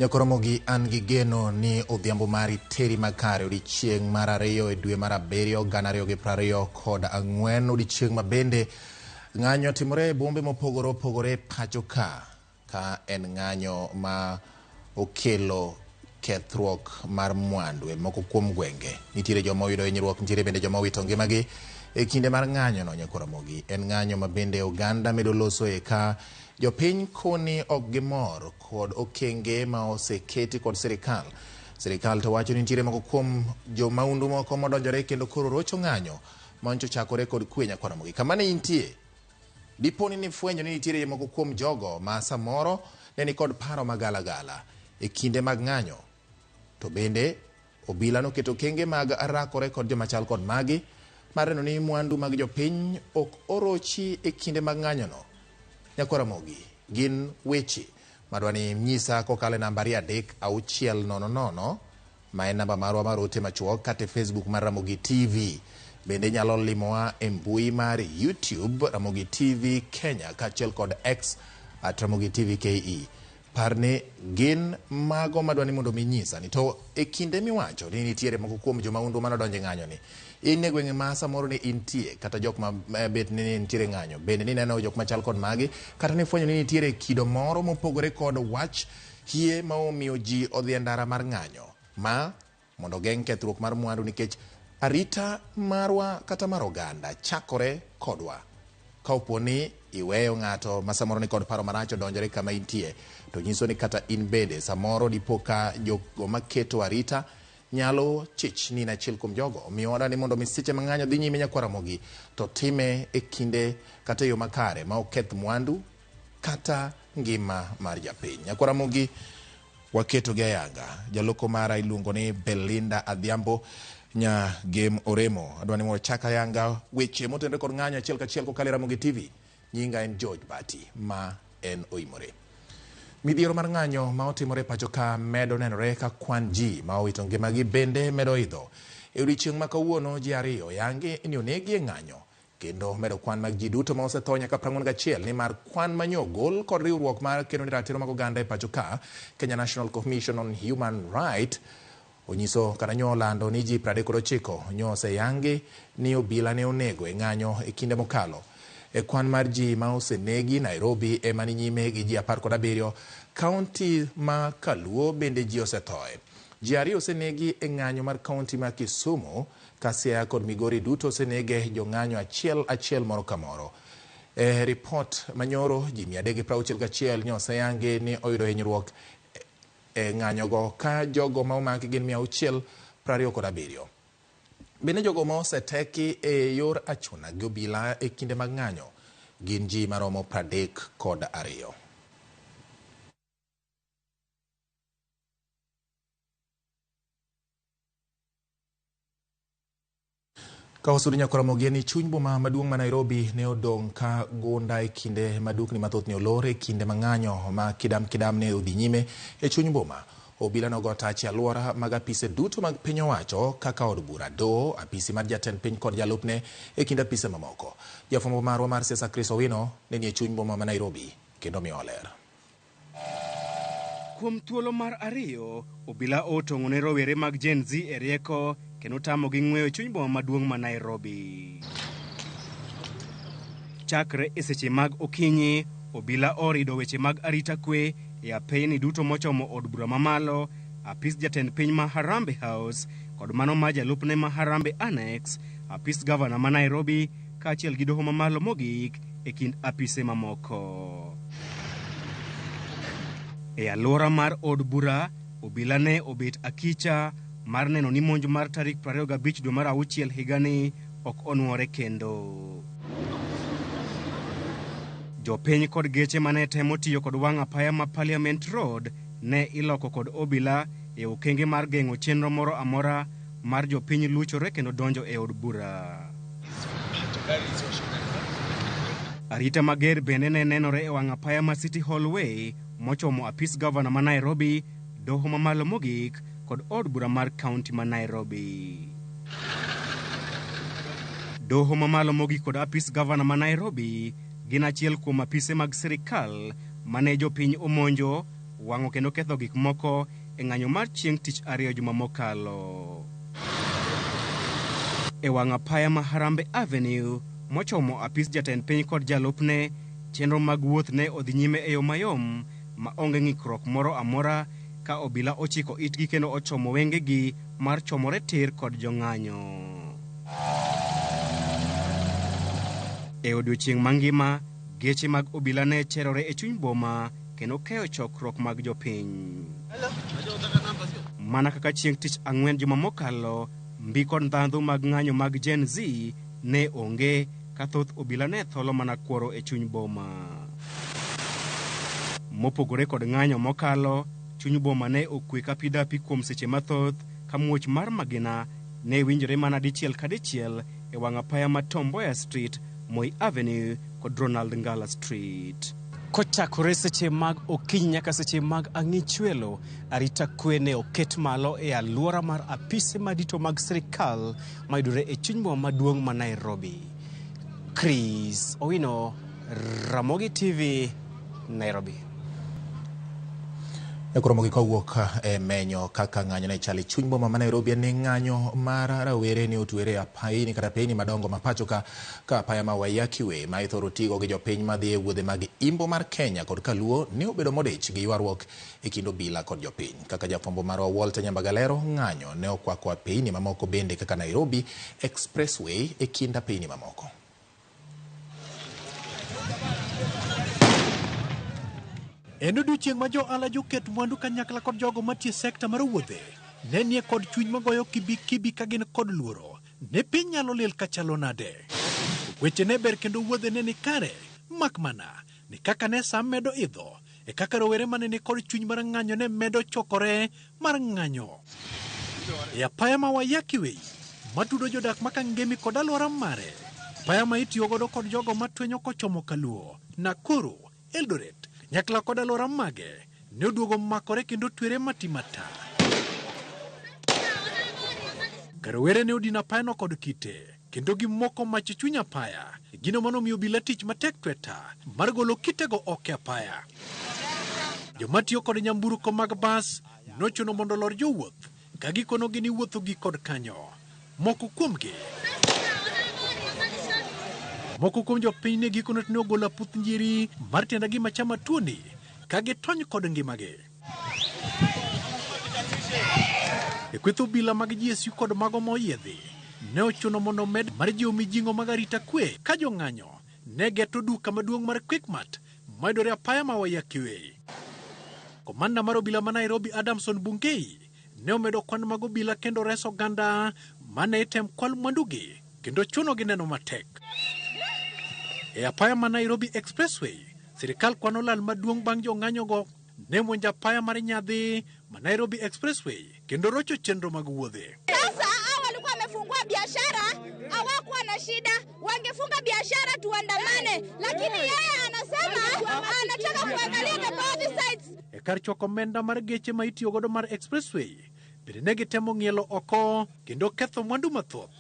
Nyakoromogi an gi geno ni odhiambo mari teri makare odiochieng' mar 2 e dwe mar 7 2024 odiochieng' ma bende ng'anyo timore e bombe mopogore opogore pacho ka en ng'anyo ma okelo kethruok mar mwandu e moko kuom gwenge. Nitiere joma oyudo hinyruok, nitiere bende joma owito ngimagi e kinde mar ng'anyo no. Nyakoromogi en ng'anyo ma bende oganda medo loso e ka jopiny koni ok gimor kod okenge ma oseketi kod sirikal. Sirikal to wacho ni nitiere moko kuom jomaundu moko modonjore kendo koro rocho ng'anyo mancho chakore kod kwe. Nyakoromogi kama ne intie, diponi ni fwenyo ni nitiere moko kuom jogo ma samoro ne ni kod paro magalagala e kinde mag ng'anyo, to bende obila noketo kenge mag rakore kod joma chal kod magi mar neno ni mwandu mag jopiny ok orochi e kinde mag ng'anyo no. Nyakoromogi gin weche madwani nyisa kokale namba 3600 ma en namba marwa mar ote machuok kata Facebook mar Ramogi TV. Bende nyalo limowa e mbui mar YouTube Ramogi TV Kenya kaachiel kod X @Ramogi TV KE. Parne gin mago madwani mondo minyisa ni to e kinde miwacho ni nitiere moko kuom jomaundu manodonje ng'anyo ni, in e gwenge ma samoro ni intie kata jok ma bet ni nitiere ng'anyo, bende ni neno jok machal kod magi kata ni fwenyo ni nitiere kido moro mopogore kod wach hie ma omiyo ji odhi e ndara mar ng'anyo ma mondo geng' kethruok mar mwandu, nikech arita marwa kata mar oganda chakore kodwa. Ka oponi iweyo ng'ato ma samoro ni kod paro marach odonjore kama intie, to nyiso ni kata in bende samoro dipoka jogo maketo arita nyalo chich ni achiel kuom jogo. Omiyo wadani mondo misiche mang'anyo dhi nyime Nyakoromogi to time e kinde kata yo makare ma oketh mwandu kata ngima mar japiny. Nyakoromogi waketo gi ayanga. Jaloko mara iluongo ni Belinda Adhiambo nya game Oremo. Adwani mo chaka yanga weche motenore kod ng'anyo achiel kachiel kokale Ramogi TV. Nyinga en George Bati ma en oimore. Midhiero mar ng'anyo ma otimore pacho ka medo nenore ka kwan ji ma owito ngimagi bende medo idho. E odiochieng' ma kawuono ji 2 yangi ni onegi e ng'anyo, kendo medo kwan mag ji duto ma osetho nyaka 41 ni mar kwan manyogol kod riwruok mar kendo ni ratiro mag oganda e pacho ka Kenya National Commission on Human Rights onyiso kata nyolando ni ji 39 nyose yangi ni obila ne onego e ng'anyo e kinde mokalo. E kwan mar ji ma osenegi, Nairobi ema ni nyime gi ji 17, kaunti ma Kaluo bende ji osethoe. Ji 2 osenegi e ng'anyo mar kaunti ma Kisumu, Siaya kod Migori duto osenege jo ng'anyo achiel moro ka moro. E report manyoro ji 361 nyose yangi ni oyudo hinyruok e ng'anyo go, ka jogo ma omaki gin 627. Bende jogo ma oseteki e yor achuna gi obila e kinde mag ng'anyo gin ji maromo 32. Ka osuri Nyakoromogi ni chuny boma maduong' ma Nairobi ne odong' ka gunda e kinde madukni mathoth ne olor e kinde ma ng'anyo ma kidam ne odhi nyime e chuny boma. Obila nogo tach e alwora mag apise duto mag piny owacho kaka od bura, doho, apisi mar jatend piny kod jalupne e kind apise mamoko. Jafwambo marwa mar siasa Chris Owino ne ni e chuny boma ma Nairobi kendo miyo ler. Kuom thuolo mar 2, obila otong'one rowere mag Gen Z e rieko kendo tamogi ng'weyo chuny boma maduong' ma Nairobi. Chakre e seche mag okinyi, obila orido weche mag arita kwe e apeyni duto mochomo od bura mamalo, apis jatend piny ma Harambee House kod mano ma jalupne ma Harambee Annex, apis gavana ma Nairobi kaachiel gi doho mamalo mogik e kind apise mamoko. E alwora mar od bura, obila ne obet akicha mar neno ni monj mar tarik 25 dwe mar 6 higani ok onwore kendo. Jopiny kod geche mane temo tiyo kod wang' apaya ma Parliament Road ne iloko kod obila e okenge mar geng'o chenro moro amora mar jopiny luchore kendo donjo e od bura. Arita mager bende ne nenore e wang' apaya ma City Hallway mochomo apis gavana ma Nairobi, doho mamalo mogik kod od bura mar kaunti ma Nairobi. Doho mamalo mogik kod apis gavana ma Nairobi gin achiel kuom apise mag sirikal mane jopiny omonjo wang'o kendo ketho gik moko e ng'anyo mar chieng' tich ariyo juma mokalo. E wang' apaya ma Harambee Avenue mochomo apis jatend piny kod jalupne, chenro mag wuoth ne odhi nyime e yo mayom ma onge ng'ikruok moro amora, ka obila ochiko itgi kendo ochomo wengegi mar chomore tir kod jong'anyo. E odiechieng' mangima, geche mag obila ne cherore e chuny boma kendo keyo chokruok mag jopiny. Mana kaka chieng' tich ang'wen juma mokalo, mbi kod ndhandhu mag ng'anyo mag Gen Z ne onge, ka thoth obila ne tholo mana kuoro e chuny boma. Mopogore kod ng'anyo mokalo, chuny boma ne okwe ka pi dapi kuom seche mathoth, ka muoch mar magina ne winjore mana dichiel ka dichiel e wang' apaya ma Tom Mboya Street, Moi Avenue kod Ronald Ngala Street. Kochakore seche mag okinyi nyaka seche mag ang'ich welo, arita kwe ne oket malo e alwora mar apise madito mag sirikal mayudore e chuny boma maduong' ma Nairobi. Chris Owino, Ramogi TV, Nairobi. Ekoromogi kowuok e menyo kaka ng'anyo ne chali chuny boma ma Nairobi ne ng'anyo mar rawere ne otwere apaini kata peini madongo mapacho ka apaya ma Waiyaki Way ma ithoro tigo gi jopiny madhi e wuodhe mag Imbo mar Kenya kod Kaluo ne obedo modich gi ywaruok e kind obila kod jopiny. Kaka jafwambo marwa Walter Nyambagalero, ng'anyo ne okwako apeini mamoko bende kaka Nairobi Expressway e kind apeini mamoko. En odiechieng' ma jo ala joket mwandu kanyakla kod jogo matie sekta mar wuodhe ne nie kod chuny magoyo kibi ka gin kod luoro ne piny nyalo lil kachalo nade. Weche ne ber kendo wuodhe ne ni kare, mak mana ni kaka ne sa medo idho e kaka rowere mane ni kod chuny mar ng'anyo ne medo chokore mar ng'anyo. E apaya ma Waiyaki Way matudo jodak ma Kangemi kod alwora mare, apaya ma itiyo godo kod jogo matwenyo kochomo Kaluo, Nakuru, Eldoret, nyakla kod alwora mage ne oduogo makore kendo twere matimata. Karowere ne odina apayano kod kite kendo gimoko mach chuny apaya, gino manomiyo obila tich matek tweta mar golo kitego oko apaya. Jomatiyo kod nyamburko mag bas nochuno mondo lor jowuoth ka gikonogi ni wuotho gi kod kanyo. Moko kuom jopiny ne gikono ne ogolo aputh njiri mar tiendagi machama tuoni ka gitony kod ngimagi. E kweth obila mag GSU kod mago moyiedhi ne ochuno mondo med mar jiwo mijing'o mag arita kwe ka jong'anyo ne geto duka maduong' mar Quickmart mayudore apaya ma Waiyaki Way. Komanda mar obila ma Nairobi Adamson Bungei ne omedo kwan mag obila kendo reso ganda mane item kwal mwandugi kendo chuno gi neno matek. E apaya ma Nairobi Expressway, sirikal kwano lal maduong' bang' jong'anyogo ne monjo apaya mar Nyadhi ma Nairobi Expressway kendo rocho chenro mag wuodhe. Sasa hao walikuwa wamefungua biashara, hawakuwa na shida, wangefunga biashara tuandamane, lakini yeye anasema anataka kuangalia the both sides. E kar choko omenda mar geche ma itiyo godo mar Expressway, bende ne gitemo ng'ielo oko kendo ketho mwandu mathoth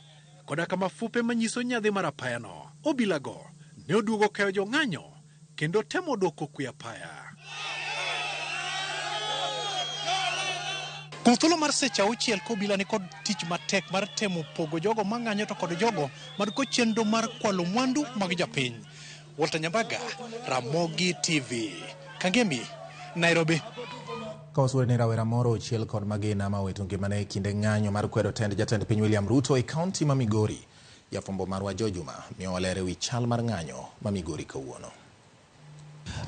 koda kama fupe manyiso nyadhi mar apayano. Obilago ne oduogo keyo jong'anyo kendo temo dwoko kwe apaya. Kuom thuolo mar seche 6 kobila ni kod tich matek mar temo pogo jogo mang'anyo to kod jogo madko chenro mar kwalo mwandu mag japiny. Walter Nyambaga, Ramogi TV, Kangemi, Nairobi. Kawasuri ni rawera moro chiel kod magina ma wetu ngimane kinde ng'anyo mar kwedo tend jatend piny William Ruto e kaunti ma Migori. Jafwambo marwa Jojuma miyo walere wi chal mar ng'anyo ma Migori kawuono.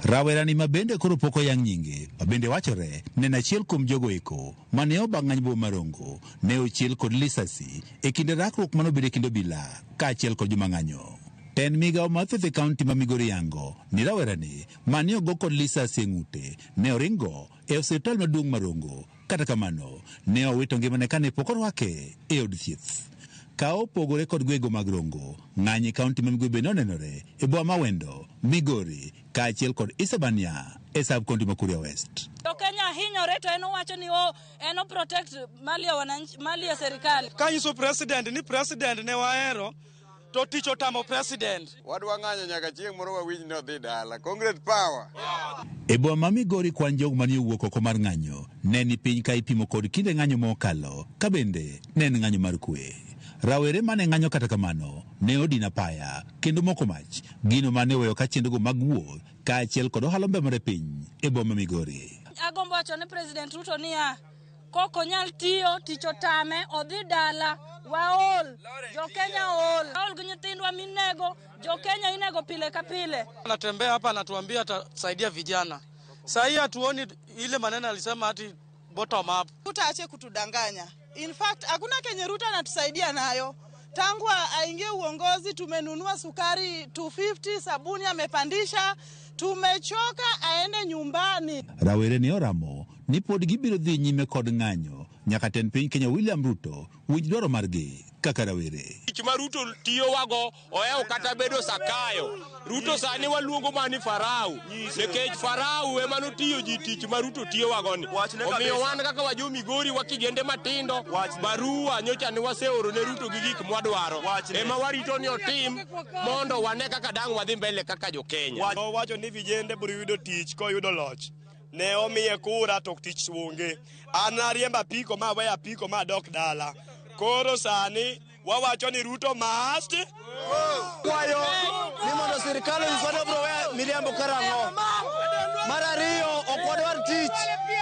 Rawerani mabende koro poko yang nyinge, mabende wachore nena achiel kuom jogo eko mane obang'any bo marongo ne ochiel kod lisasi e kinde rakruok manobede kinde obila ka achiel kod jomang'anyo. Ten migao mathoth e kaunti ma Migori yango ni rawerani mane ogo kod lisasi e ng'ute ne oringo e osiptal maduong' marongo, kata kamano ne owito ngimane kane pok orwake e od thieth. Ka opogore kod gwego mag Rongo, ng'anyo kaunti ma Migori bende onenore e boma ma Wendo, Migori ka achiel kod Isebania e sub kaunti ma Kuria West. Kenya hinyore to eno wacho ni eno protect mali ya wananchi, mali ya serikali. Kanyiso president ni president ne waero to tich otamo president. Wadwa ng'anyo nyaka chieng' moro wawinj ni odhi dala. Congress power. E boma ma Migori kwan jog manie wuok oko mar ng'anyo ne ni piny ka ipimo kod kinde ng'anyo mokalo ka bende ne en ng'anyo mar kwe. Rawere mane ng'anyo kata kamano ne odina paya kendo moko mach gino mane weyo ka chendogo mag wuoth kaachiel kod ohala mbemore piny e boma Migori. Agombo wacho ne President Ruto niya, koko nyal tiyo tich otame odhi dala waol jo Kenya ol waol gi nyithindwa minego jo Kenya inego pile ka pile. Anatembea hapa anatuambia atasaidia vijana. Sasa hii hatuoni ile maneno alisema ati bottom up. Tutaache kutudanganya. In fact hakuna Kenya Ruto anatusaidia nayo. Tangu aingie uongozi tumenunua sukari 250, sabuni amepandisha, tumechoka aende nyumbani. Rawere ni oramo ni pod gibiro dhi nyime kod ng'anyo nyaka ten piny Kenya William Ruto winj dwaro margi kaka rawere. Tich ma Ruto tiyo wago oeo kata bedo Sakayo. Ruto sani waluongo mani Farao. Nikech Farao ema notiyo ji tich ma Ruto tiyo wagoni. Omiyo wan kaka wajo Migori wakijende matindo barua nyocha ni waseoro ne Ruto gi gik mwadwaro. Ema warito ni otim mondo wane kaka dang' wadhi mbele kaka jo Kenya. Wacho ni vijende biro yudo tich ko yudo loch. Ne omiye kura tok tich wonge. An ariemba apiko ma weya apiko ma dok dala. Koro sani wawacho ni Ruto must kwayo ni mondo sirikal onyiswa bro we miriambo karang'o. Mar ariyo ok wadwar tich,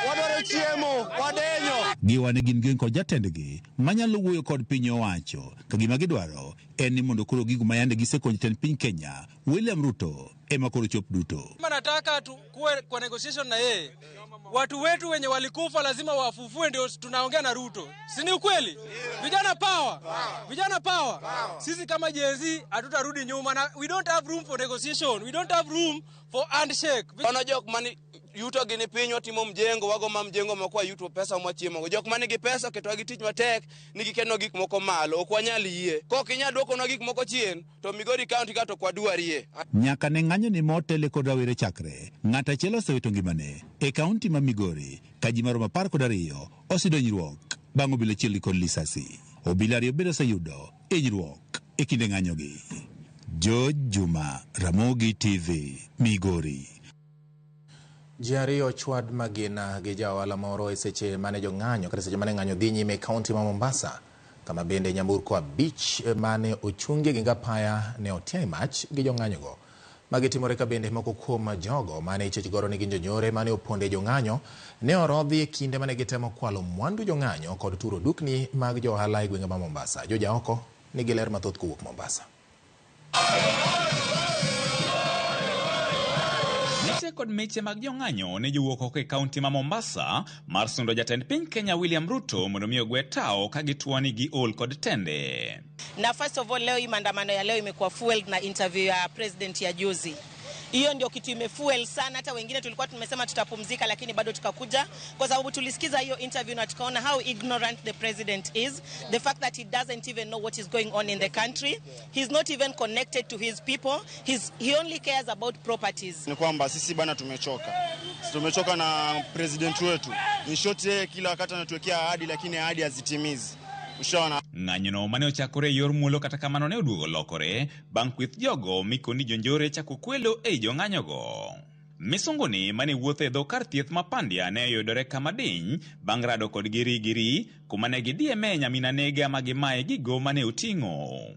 wadwaro chiemo, wadenyo. Giwane gin geng kod jatendgi manyalo wuoyo kod piny owacho ka gima gidwaro en ni mondo koro gigo mayande gisekonyo ten piny Kenya William Ruto ema koro chop duto. Nataka kuwe kwa negotiation na yeye. Watu wetu wenye walikufa lazima wafufue, ndio tunaongea na Ruto. Si ni ukweli? Vijana power. Vijana power. Sisi kama Gen Z hatutarudi nyuma na we don't have room for negotiation. We don't have room for handshake. Ona jok mani yuto gini piny watimo mjengo wago ma mjengo moko yuto pesa mwachiemo. Jok mani gi pesa keto gi tich matek nigi keno gik moko malo ok wanyal yie. Kok inya dwoko na gik moko chien to Migori County ka to kwadwarie. Nyaka ne ng'anyo ni motele kod rawere chakre ng'ata achiel osewito ngimane e kaunti ma Migori ka ji maromo 12 osidonyruok bang' obila chiel kod lisasi. Obila ariyo bende oseyudo hinyruok e kinde ng'anyogi. George Juma, Ramogi TV, Migori. Ji ariyo chwad magina gi jaohala moro e seche mane jo ng'anyo kata seche mane ng'anyo dhi nyime e kaunti ma Mombasa, kama bende nyamburko abich mane ochungi gi ngapaya ne otiai mach gi jo ng'anyogo. Magi timore ka bende moko kuom jogo mane ichich goro ni gin jonyore mane oponde jo ng'anyo ne orodhi e kinde mane gitemo kwalo mwandu jo ng'anyo kod turo dukni mag jo ohala e gwenge ma Mombasa. Joja oko nigi ler mathoth kowuok Mombasa. Miche kod miche mag jong'anyo ne jowuok oko e kaunti ma Mombasa mar sundo jatend piny Kenya William Ruto mondo mi ogwe tao ka gituoni gi ol kod tende. Na first of all leo hii maandamano ya leo imekuwa fueled na interview ya president ya juzi. Hiyo ndio kitu imefuel sana, hata wengine tulikuwa tumesema tutapumzika lakini bado tukakuja kwa sababu tulisikiza hiyo interview na tukaona how ignorant the president is, the fact that he doesn't even know what is going on in the country, he's not even connected to his people, he only cares about properties. Ni kwamba sisi bana tumechoka na president wetu. In short kila wakati anatuwekea ahadi lakini ahadi hazitimizi. Ng'anyono mane ochakore yor mulo kata kamano ne oduogo lokore bang' kweth jogo mikoni jonjore chako kwelo e jo ng'anyogo. Misungoni mane wuotho e dho kar thieth ma Pandia ne oyudore kama diny bang' rado kod giri kuma ne gidieme nyamina nega ma gimaye gigo mane oting'o.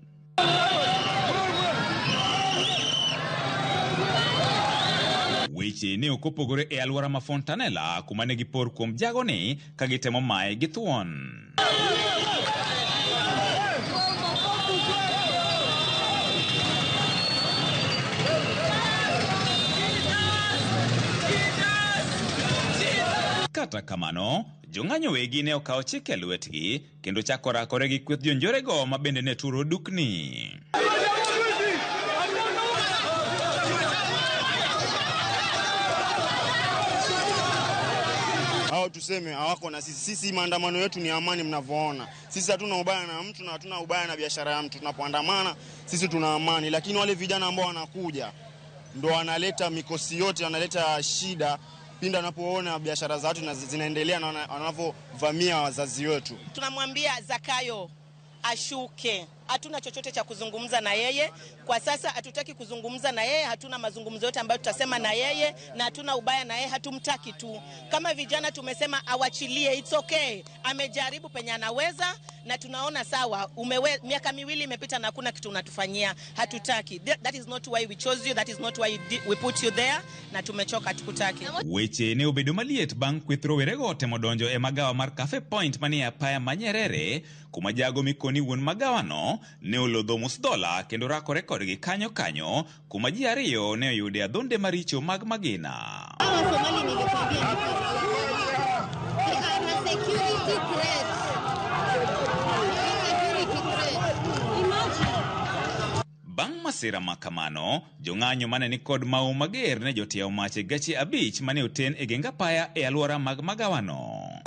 Weche ne okopogore e alwora ma Fontanella kuma ne gipor kuom jagoni ka gitemo maye gi thuon. Kata kamano, jong'anyo wegi ne okawo chik e lwetgi kendo chako rakore gi kweth jonjorego ma bende ne turo dukni. Hao tuseme hawako na sisi maandamano yetu ni amani mnavyoona. Sisi hatuna ubaya na mtu na hatuna ubaya na biashara ya mtu. Tunapoandamana sisi tuna amani, lakini wale vijana ambao wanakuja ndo wanaleta mikosi yote, wanaleta shida pinda wanapoona biashara za watu zinaendelea na wanavyovamia wazazi wetu. Tunamwambia Zakayo ashuke. hatuna chochote cha kuzungumza na yeye. Kwa sasa hatutaki kuzungumza na yeye, hatuna mazungumzo yote ambayo tutasema na yeye, na hatuna ubaya na yeye, hatumtaki tu. Kama vijana tumesema awachilie, it's okay. Amejaribu penye anaweza na tunaona sawa. Miaka 2 imepita na hakuna kitu unatufanyia, hatutaki. That is not why we chose you, that is not why we put you there, na tumechoka, tukutaki. Weche ne obedo maliet bang' kweth rowerego temo donjo e magawa mar Cafe Point manie apaya ma Nyerere, kuma jago mikoni wuon magawano ne olodho $1 kendo rakore kodgi kanyo kuma ji ariyo ne oyude adhonde maricho mag magina. Bang' masira makamano, jong'anyo mane ni kod mau mager ne jotiao mach e gache 5 mane oten e geng apaya e alwora mag magawano.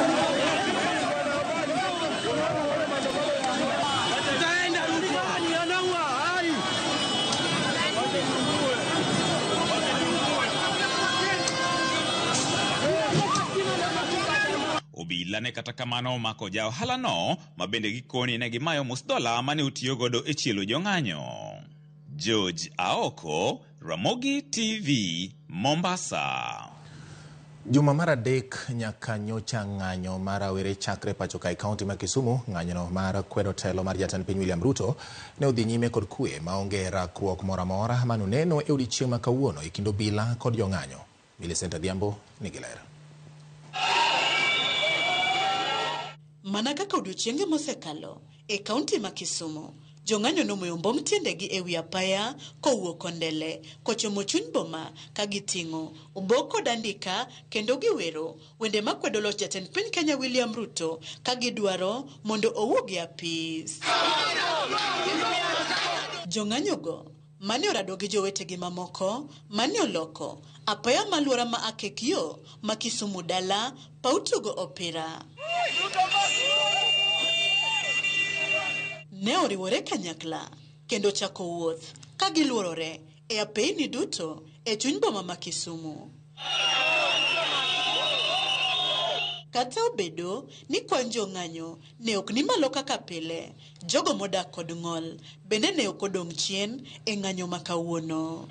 Obila ne kata kamano omako ja ohalano ma bende gikoni ne gimayo $1 mane otiyo godo e chielo jong'anyo. George Aoko, Ramogi TV, Mombasa. Juma mar adek nyaka nyocha ng'anyo mar rawere chakre pacho kae kaunti ma Kisumu, ng'anyono mar kwedo telo mar jatend piny William Ruto ne odhi nyime kod kwe maonge rakruok moro amora manoneno e odiechieng' ma kawuono e kind obila kod jong'anyo. Millicent Adhiambo nigi ler. Mana kaka odiechienge mosekalo e kaunti ma Kisumu, jong'anyo nomoyo mbom tiendegi e wi apaya kowuok Kondele kochomo chuny boma ka giting'o obok kod andika kendo giwero wende makwedo loch jatend piny Kenya William Ruto ka gidwaro mondo owuog e apis. Jong'anyogo mane orado gi jowetegi mamoko mane oloko apaya maluora ma Akekio ma Kisumu dala pautugo opira. Ne oriwore kanyakla kendo chako wuoth ka giluorore e apeyni duto e chuny boma ma Kisumu. Kata obedo ni kwan jong'anyo ne ok ni malo kaka pile, jogo modak kod ng'ol bende ne ok odong' chien e ng'anyo ma kawuono.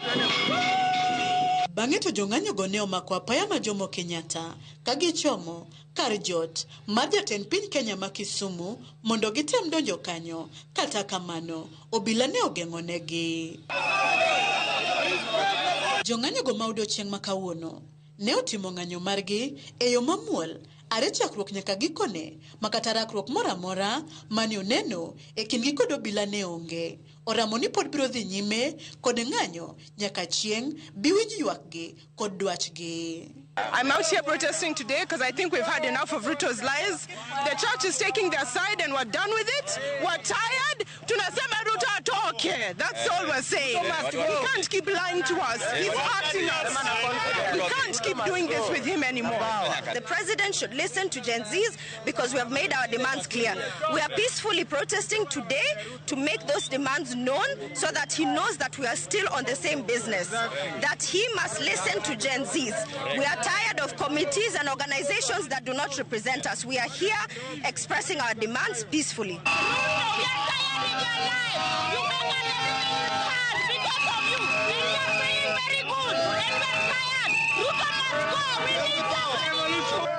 Bang'e to jong'anyogo ne omako apaya ma Jomo Kenyatta ka gichomo kar jot mar jatend piny Kenya ma Kisumu mondo gitem donjo kanyo, kata kamano obila ne ogeng'onegi. Jong'anyogo ma odiechieng' ma kawuono ne otimo ng'anyo margi e yo mamuol are chakruok nyaka gikone, makata rakruok moro amora mane oneno e kindgi kod obila ne onge. Oramo ni pod biro dhi nyime kod ng'anyo nyaka chieng' biwinj ywakgi kod dwachgi. I'm out here protesting today because I think we've had enough of Ruto's lies. The church is taking their side and we're done with it. We're tired. Tunasema Ruto atoke. That's all we're saying. He can't keep lying to us. He's hurting us. We can't keep doing this with him anymore. The president should listen to Gen Zs because we have made our demands clear. We are peacefully protesting today to make those demands known so that he knows that we are still on the same business, that he must listen to Gen Zs. We are tired of committees and organizations that do not represent us. We are here expressing our demands peacefully.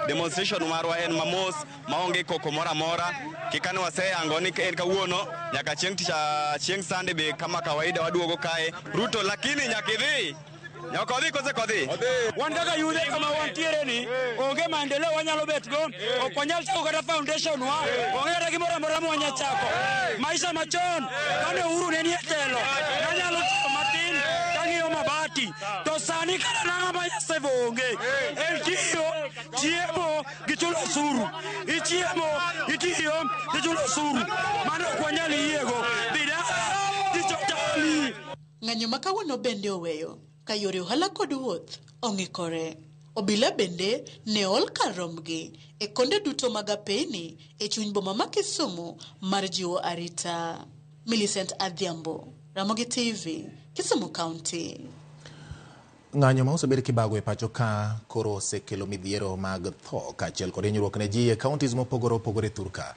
Demonstration marwa en mamos maonge koko mora mora kikane waseyango ni en kawuono nyaka chieng' sande be kama kawaida waduogo kae Ruto lakini nyakidhi Nyakodhi kose kodhi. Wan kaka yude kama wantiere ni onge maendeleo wanyalo betgo, ok wanyal chako kata foundation wa, onge kata gimoro amora mwanya chako. Maisha machon kane Uhuru ne nie telo, nanyalo chako matin tang'iyo mabati. To sani kata nang'a ma yasevo onge. El chiemo gichulo osuru. Ichiemo itiyo gichulo osuru. Mano ok wanyal yiego. Ng'anyo ma kawuono bende oweyo ka yore ohala kod wuoth ong'ikore. Obila bende ne ol kar romgi e konde duto mag apeyni e chuny boma ma Kisumu mar jiwo arita. Millicent Adhiambo, Ramogi TV, Kisumu County. Ng'anyo ma osebed kibago e pacho ka koro osekelo midhiero mag tho kaachiel kod hinyruok ne ji e kauntis mopogore opogore thurka.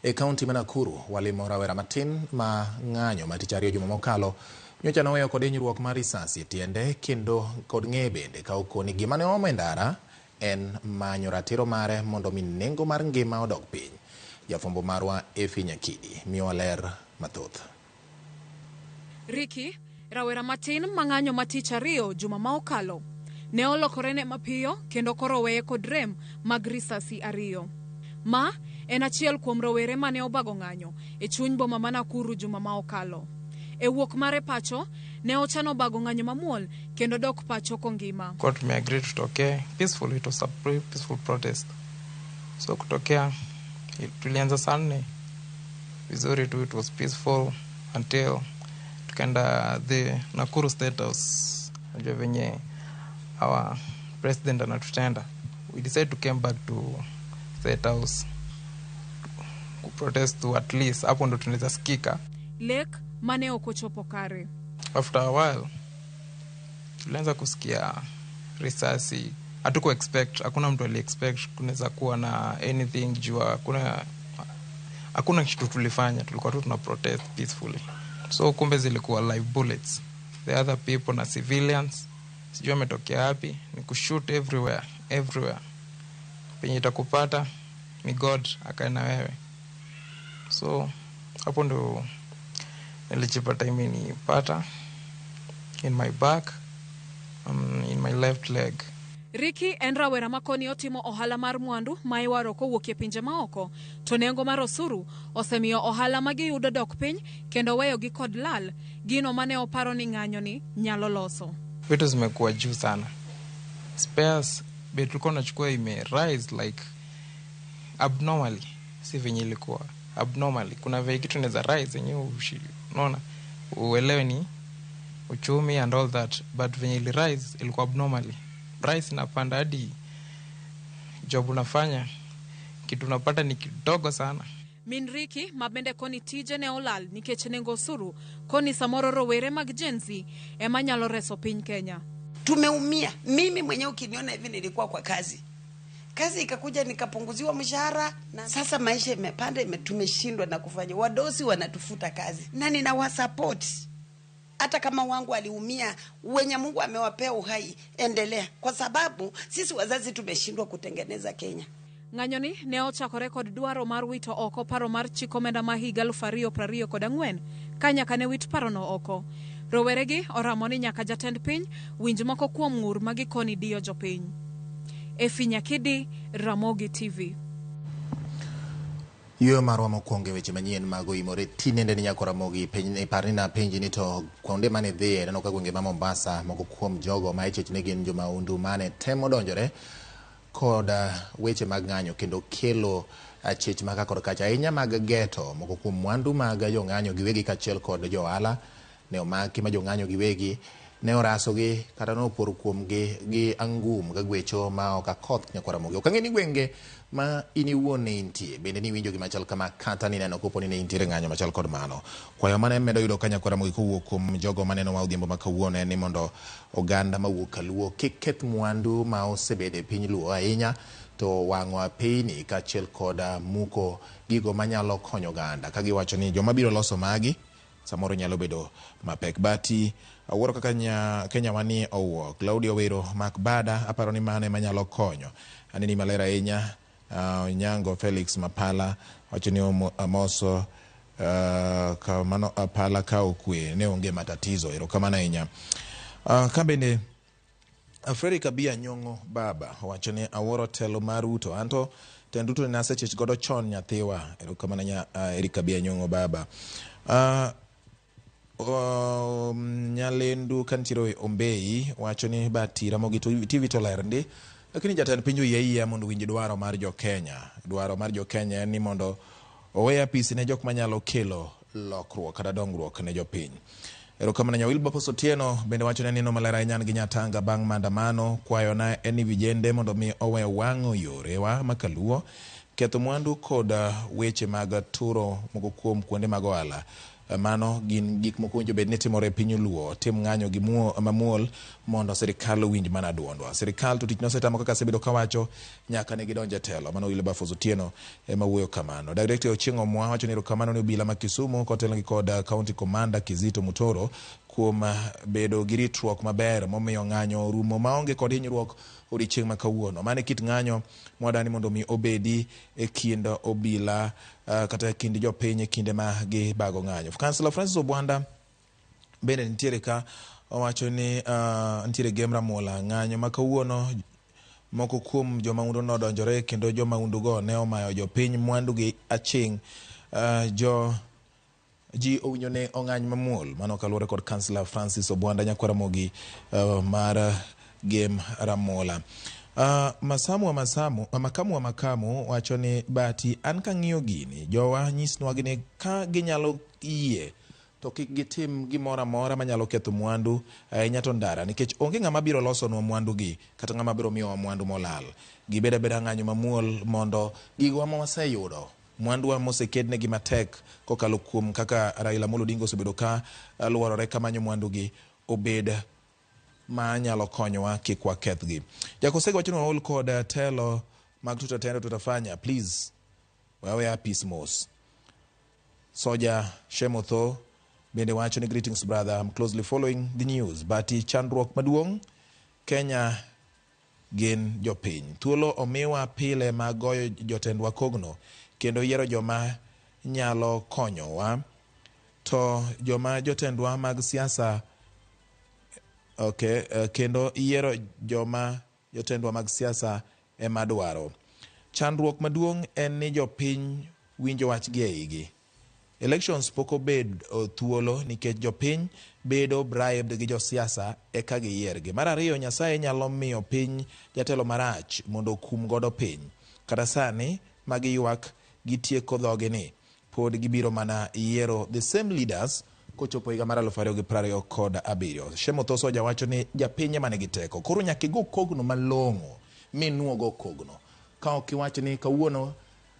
E kaunti ma Nakuru, walimo rawera matin ma ng'anyo ma tich ariyo juma mokalo nyocha noweyo kod hinyruok mar risasi tiende kendo kod ng'eye bende ka okoni gima ne omo e ndara en manyo ratiro mare mondo mi nengo mar ngima odog piny. Jafwambo marwa Efi Nyakidi miyowa ler mathoth. Riki, rawera matin mang'anyo matich ariyo juma ma okalo ne olokore ne mapiyo kendo koro weye kod rem mag risasi ariyo. Ma en achiel kuom rowere mane obago ng'anyo e chuny boma ma Nakuru juma ma okalo. E wuok mare pacho ne ochano bago ng'anyo mamuol kendo dok pacho kongima. Court me agree tutokee peacefully, it was a peaceful protest. So kutokea tulianza saa 4 vizuri tu, it was peaceful until tukaenda the Nakuru State House. Najua venye our president anatutenda. We decided to come back to State House to protest to at least hapo ndo tunaweza sikika. Lek mane okochopo kare. After a while tulianza kusikia risasi. Hatuko expect, hakuna mtu ali expect kunaweza kuwa na anything jua hakuna kitu tulifanya, tulikuwa tu tuna protest peacefully. So kumbe zilikuwa live bullets. The other people na civilians sijui ametokea wapi, ni kushoot everywhere. Penye itakupata ni God akae na wewe. So hapo ndo nilijipata imenipata in my back, in my left leg. Riki en rawera makoni otimo ohala mar mwandu ma iwaro kowuok e pinje maoko, to nengo mar osuru osemiyo ohala magiyudo dok piny kendo weyo gi kod lal gino mane oparo ni ng'anyo ni nyalo loso. Vitu zimekuwa juu sana. Spares bet tulikuwa tunachukua ime rise like abnormally, si venye ilikuwa abnormally. Kuna vile kitu inaweza rise yenyewe unaona uelewe ni uchumi and all that, but venye ili rise ilikuwa abnormally. Price inapanda hadi job unafanya kitu unapata ni kidogo sana. Min Riki mabende koni tije ne olal nikech nengo osuru koni samoro rowere mag Gen Z ema nyalo reso piny Kenya. Tumeumia. Mimi mwenyewe ukiniona hivi nilikuwa kwa kazi ikakuja nikapunguziwa mshahara, na sasa maisha imepanda, tumeshindwa na kufanya. Wadosi wanatufuta kazi na ninawasupport. Hata kama wangu aliumia, wenye Mungu amewapea uhai, endelea, kwa sababu sisi wazazi tumeshindwa kutengeneza Kenya. Ng'anyoni ne ochakore kod dwaro mar wito oko paro mar chik omenda ma higa 2024 ka nyaka ne wit parono oko. Roweregi oramo ni nyaka jatend piny winj moko kuom ng'ur ma gikoni diyo jopiny. Efi Nyakidi, Ramogi TV. Yo marwa mokwongo weche manyien mago imore tinende ni nyako Ramogi piny parni na penji ni to kuonde mane dhie neno ka gwenge ma Mombasa moko kuom jogo ma ichechne gin joma undu mane temo donjore kod weche mag ng'anyo kendo kelo chich maka kod kacha ahinya mag geto moko kuom mwandu mag jong'anyo giwegi kachiel kod johala ne omaki ma jong'anyo giwegi ne orasogi kata no por kuom gi angum ga gwecho ma ok akoth nyako Ramogi. Okang'e ni gwenge ma iniwuon ne intie bende ni winjo gima chal kama kata ni neno kopo ni ne intiere ng'anyo machal kod mano. Kwayo mane medo yudo ka nyako Ramogi kowuok kuom jogo maneno ma odhiambo ma kawuono ni mondo oganda mawuok kaluo kik keth mwandu ma osebede piny luo ahinya to wang'o apeyni kachiel kod muko gigo manyalo konyo oganda ka giwacho ni joma biro loso magi samoro nyalo bedo mapek. Bati awuoro kaka Kenya mani owuok Claudio Wero Makbada aparo ni mane manyalo konyo anini malera ahinya. Nyango Felix Mapala wacho ni amoso ka mano apala ka okwe ne onge matatizo ero kama na inya. Kambene Afrika Bia Nyong'o Baba wacho ni awuoro telo mar Ruto anto tenduto na seche godo chon nyathiwa ero kama na Erika Bia Nyong'o Baba. Nyalendu kantiro Ombei wacho ni Bati Ramogi TV to ler ndi lakini jatend pinyo yeye mondo winj dwaro mar jo Kenya. Dwaro mar jo Kenya ni mondo owe apisi ne jok manyalo kelo lokruok kata dongruok ne jopiny. Ero kama na Wilbur Posotieno bende wacho ni neno malera nyan gi Nyatanga bang' maandamano kwayo na eni vijende mondo mi owe wang'o yorewa makaluo ketho mwandu kod weche mag turo moko kuom kuonde mag ohala Mano gin gik moko winjo bed ni timore piny Luo, tim ng'anyo gi mamuol mondo sirikal winj mana duondwa. Sirikal to tich nosetamo kaka sebedo kawacho nyaka ne gidonje telo. Mano Wile Bafos Otieno ema wuoyo kamano. Director Ochieng' Omwa wacho ni erokamano ne obila ma Kisumu kotelo gi kod County Commander Kizito Mutoro kuom bedo gi ritruok maber momiyo ng'anyo rumo maonge kod hinyruok odiochieng' ma kawuono. Mane kit ng'anyo mwadani mondo mi obedi e kind obila kata kind jopiny e kinde ma gi bago ng'anyo. Councillor Francis Obwanda bende nitiere ka owacho ni nitiere Gemra Mola ng'anyo ma kawuono moko kuom jomaundu nodonjore kendo jomaundu go ne omayo jopiny mwandu gi aching' ji owinjo ne ong'any mamuol. Mano kaluwore kod Councillor Francis Obwanda nyakwara mogi mar Gemra Mola. Makamu wa Makamu wacho ni bati an kang'iyo gini jowa nyisnwa gini ka ginyalo yie to kik gitim gimoro amora manyalo ketho mwandu ahinya to ndara, nikech onge ng'ama biro losonwa mwandu gi kata ng'ama biro miyowa mwandu molal. Gibeda beda ng'anyo mamuol mondo gigwa ma waseyudo mwandu mosekednegi matek kokalo kuom kaka Raila Amolo Odinga osebedo ka luorore kamanyo mwandu gi obed ma nyalo konyowa kik wakethgi. Jakosego wacho ni waol kod telo mag tutatendo tutafanya, please wewe peace mos. Soja Shemotho bende wacho ni greetings brother, I'm closely following the news. Bati chandruok maduong' Kenya gin jopiny. Thuolo omiwa pile mag goyo jotendwa kogno kendo yiero joma nyalo konyowa, to joma jotendwa mag siasa kendo yiero joma jotendwa mag siasa ema dwaro. Chandruok maduong' en ni jopiny winjo wachgi e igi. Elections poko bed thuolo nikech jopiny bedo bribed gi josiasa eka giyiergi. Mar ariyo, Nyasaye nyalo miyo piny jatelo marach mondo kum godo piny. Kata sani magi ywak gitieko dhogi ni pod gibiro mana yiero the same leaders kochopo higa mar 2027. Shemotho Soja wacho ni japinye mane giteko koro nyaka igo kogno malong'o minuogo kogno. Ka ok iwacho ni kawuono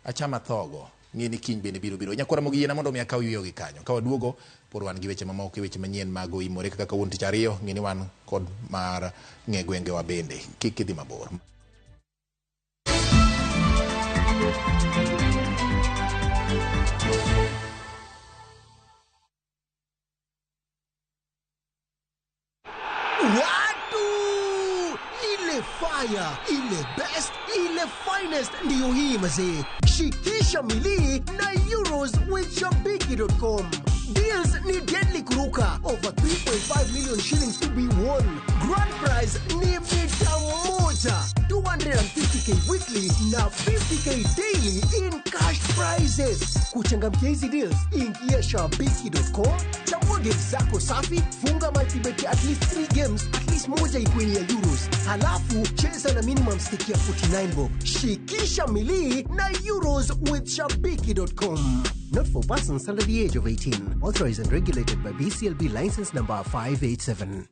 achama thogo ng'eni kiny bende biro. Nyakwara mogi yiena mondo mi akaw yuyo gi kanyo. Ka waduogo por wan gi weche mamoko, weche manyien mago imore kaka kawuono tich ariyo, ng'eni wan kod mar ng'e gwenge wa bende. Kik idhi mabor. Fire, ile best, ile finest ndiyo hii mazee. Shikisha mili na Euros with Shabiki.com. Deals ni deadly kuruka. Over 3.5 million shillings to be won. Grand prize ni mita moja. 250k weekly na 50k daily in cash prizes. Kuchangamkia hizi deals, ingia Shabiki.com. Chagua games zako safi, funga multibet at least 3 games, at least moja ikuwe ya Euros. Halafu cheza na minimum stake ya 49 bob. Shikisha mili na Euros with Shabiki.com. Not for persons under the age of 18. Authorized and regulated by BCLB license number 587.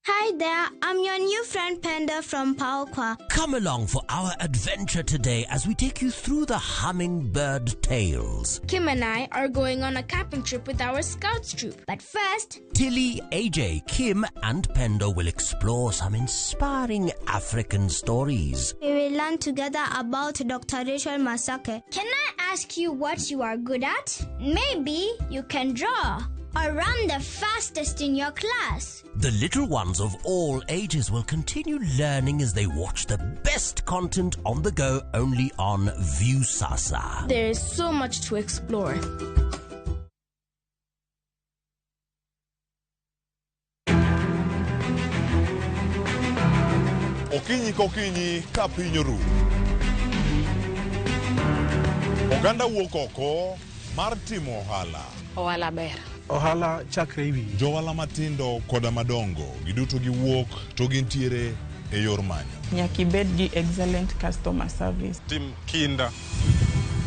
Hi there, I'm your new friend Panda from Paokwa. Come along for our adventure today as we take you through the hummingbird tales. Kim and I are going on a camping trip with our Scouts troop. But first, Tilly, AJ, Kim and Penda will explore some inspiring African stories. we will learn together about Dr. Rachel Masake. Can I ask you what you are good at? Maybe you can draw or run the fastest in your class. The little ones of all ages will continue learning as they watch the best content on the go only on Viusasa. There is so much to explore. Okinyi kokinyi ka piny oru. Oganda wuok oko mar timo ohala. Ohala ber. Ohala chakre iwi. Johala matindo koda madongo giduto giwuok to gintiere e yor manyo. Nyaka ibed gi excellent customer service. Tim kinda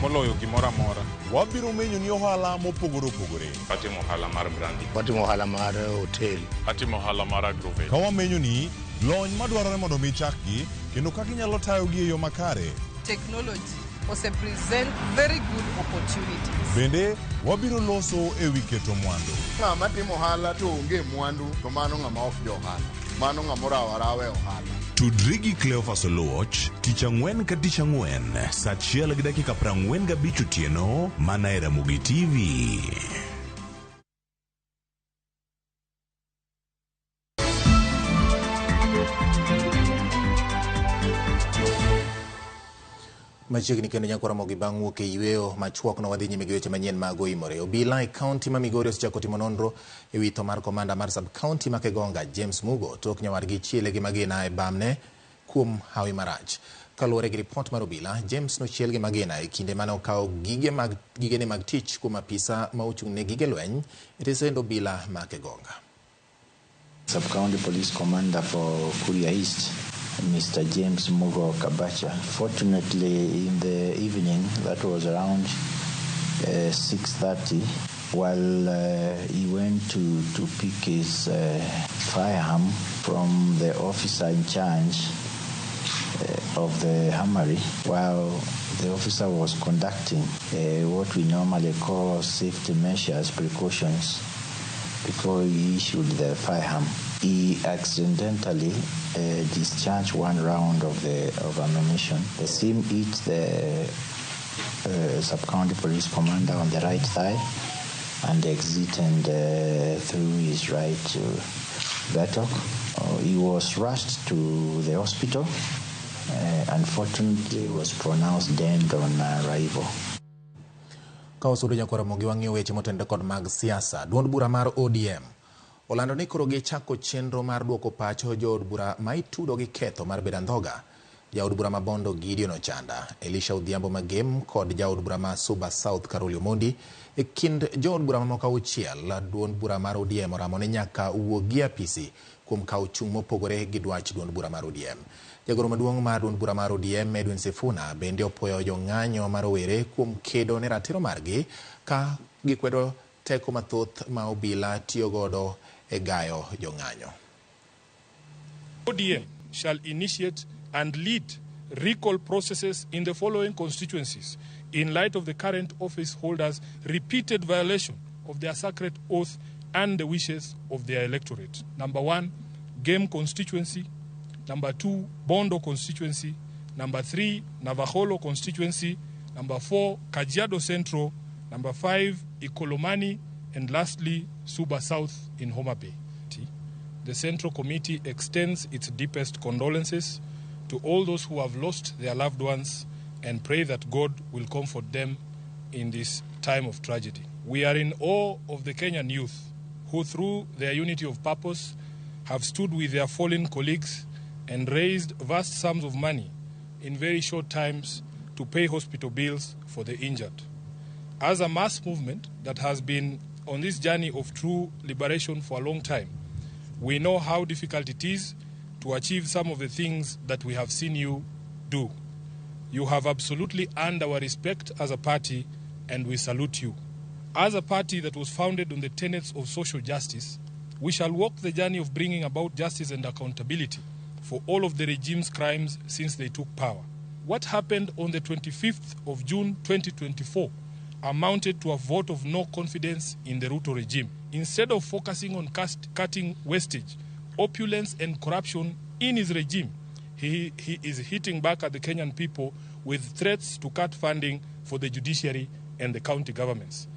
moloyo gimoro amora. Wabiro menyo ni ohala mopogore opogore. Atimo ohala mar brandi. Watimo ohala mar hotel. Atimo ohala mar agrovet. Ka wamenyo ni lony madwarore mondo mi chakgi kendo kaka inyalo tayogi e yo makare. Technology. present very good opportunities. Bende wabiro loso ewi keto mwandu. Ng'ama timo ohala to onge mwandu to mano ng'ama ok jo ohala. Mano ng'ama rawe ohala. Tudri gi Cleophas Oluoch, tich ang'wen ka tich ang'wen, saa 1:45 otieno, mana e Ramogi TV. Machiegni kendo nyakora mogi bang' wuok e yweyo machuok no wadhi nyime gi weche manyien mag oimore. Obila e kaunti ma Migori osechako timo nonro e wi tho mar komanda mar sub-kaunti ma Kegonga James Mugo tok nyawadgi chiele gi magina e bamne kuom hawi marach. Kaluwore gi ripot mar obila, James nochiel gi magina e kinde mane okawo gigene mag tich kuom apisa ma ochung' ne gige lweny e tesend obila ma Kegonga. Sub-County Police Commander for Kuria East, Mr. James Mugo Kabacha. Fortunately, in the evening, that was around 6:30, while he went to pick his firearm from the officer in charge of the Hamari, while the officer was conducting what we normally call safety measures, precautions, before he issued the firearm. He accidentally discharged one round of ammunition. The same hit the sub-county police commander on the right thigh and exited through his right buttock. He was rushed to the hospital. Unfortunately, was pronounced dead on arrival. Kausudo nyakora mogi wang'io weche motende kod mag siasa. Duond bura mar ODM olando ni koro gichako chenro mar duoko pacho jood bura ma itudo gi ketho mar Bedandhoga, jaod bura ma Bondo Gideon Ochanda, Elisha Odhiambo Magem kod jaod bura ma Suba South Karoli Omondi. E kind jood bura mamoko auchiel, duond bura mar ODM oramo ni nyaka wuogi apisi kuom kawo chung' mopogore gi dwach duond bura mar ODM. Jagoro maduong' mar duond bura mar ODM Edwin Sifuna bende opwoyo jong'anyo mar rowere kuom kedo ne ratiro margi ka gikwedo teko mathoth ma obila tiyo godo e gayo jong'anyo. ODM shall initiate and lead recall processes in the following constituencies in light of the current office holders' repeated violation of their sacred oath and the wishes of their electorate. Number 1, Game constituency. Number 2, Bondo constituency. Number 3, Navaholo constituency. Number 4, Kajiado Central. Number 5, Ikolomani. And lastly, Suba South in Homa Bay. The Central Committee extends its deepest condolences to all those who have lost their loved ones and pray that God will comfort them in this time of tragedy. We are in awe of the Kenyan youth who, through their unity of purpose, have stood with their fallen colleagues and raised vast sums of money in very short times to pay hospital bills for the injured. As a mass movement that has been on this journey of true liberation for a long time, we know how difficult it is to achieve some of the things that we have seen you do. You have absolutely earned our respect as a party, and we salute you. As a party that was founded on the tenets of social justice, we shall walk the journey of bringing about justice and accountability for all of the regime's crimes since they took power. What happened on the 25th of June 2024 amounted to a vote of no confidence in the Ruto regime. Instead of focusing on cutting wastage, opulence and corruption in his regime, he is hitting back at the Kenyan people with threats to cut funding for the judiciary and the county governments.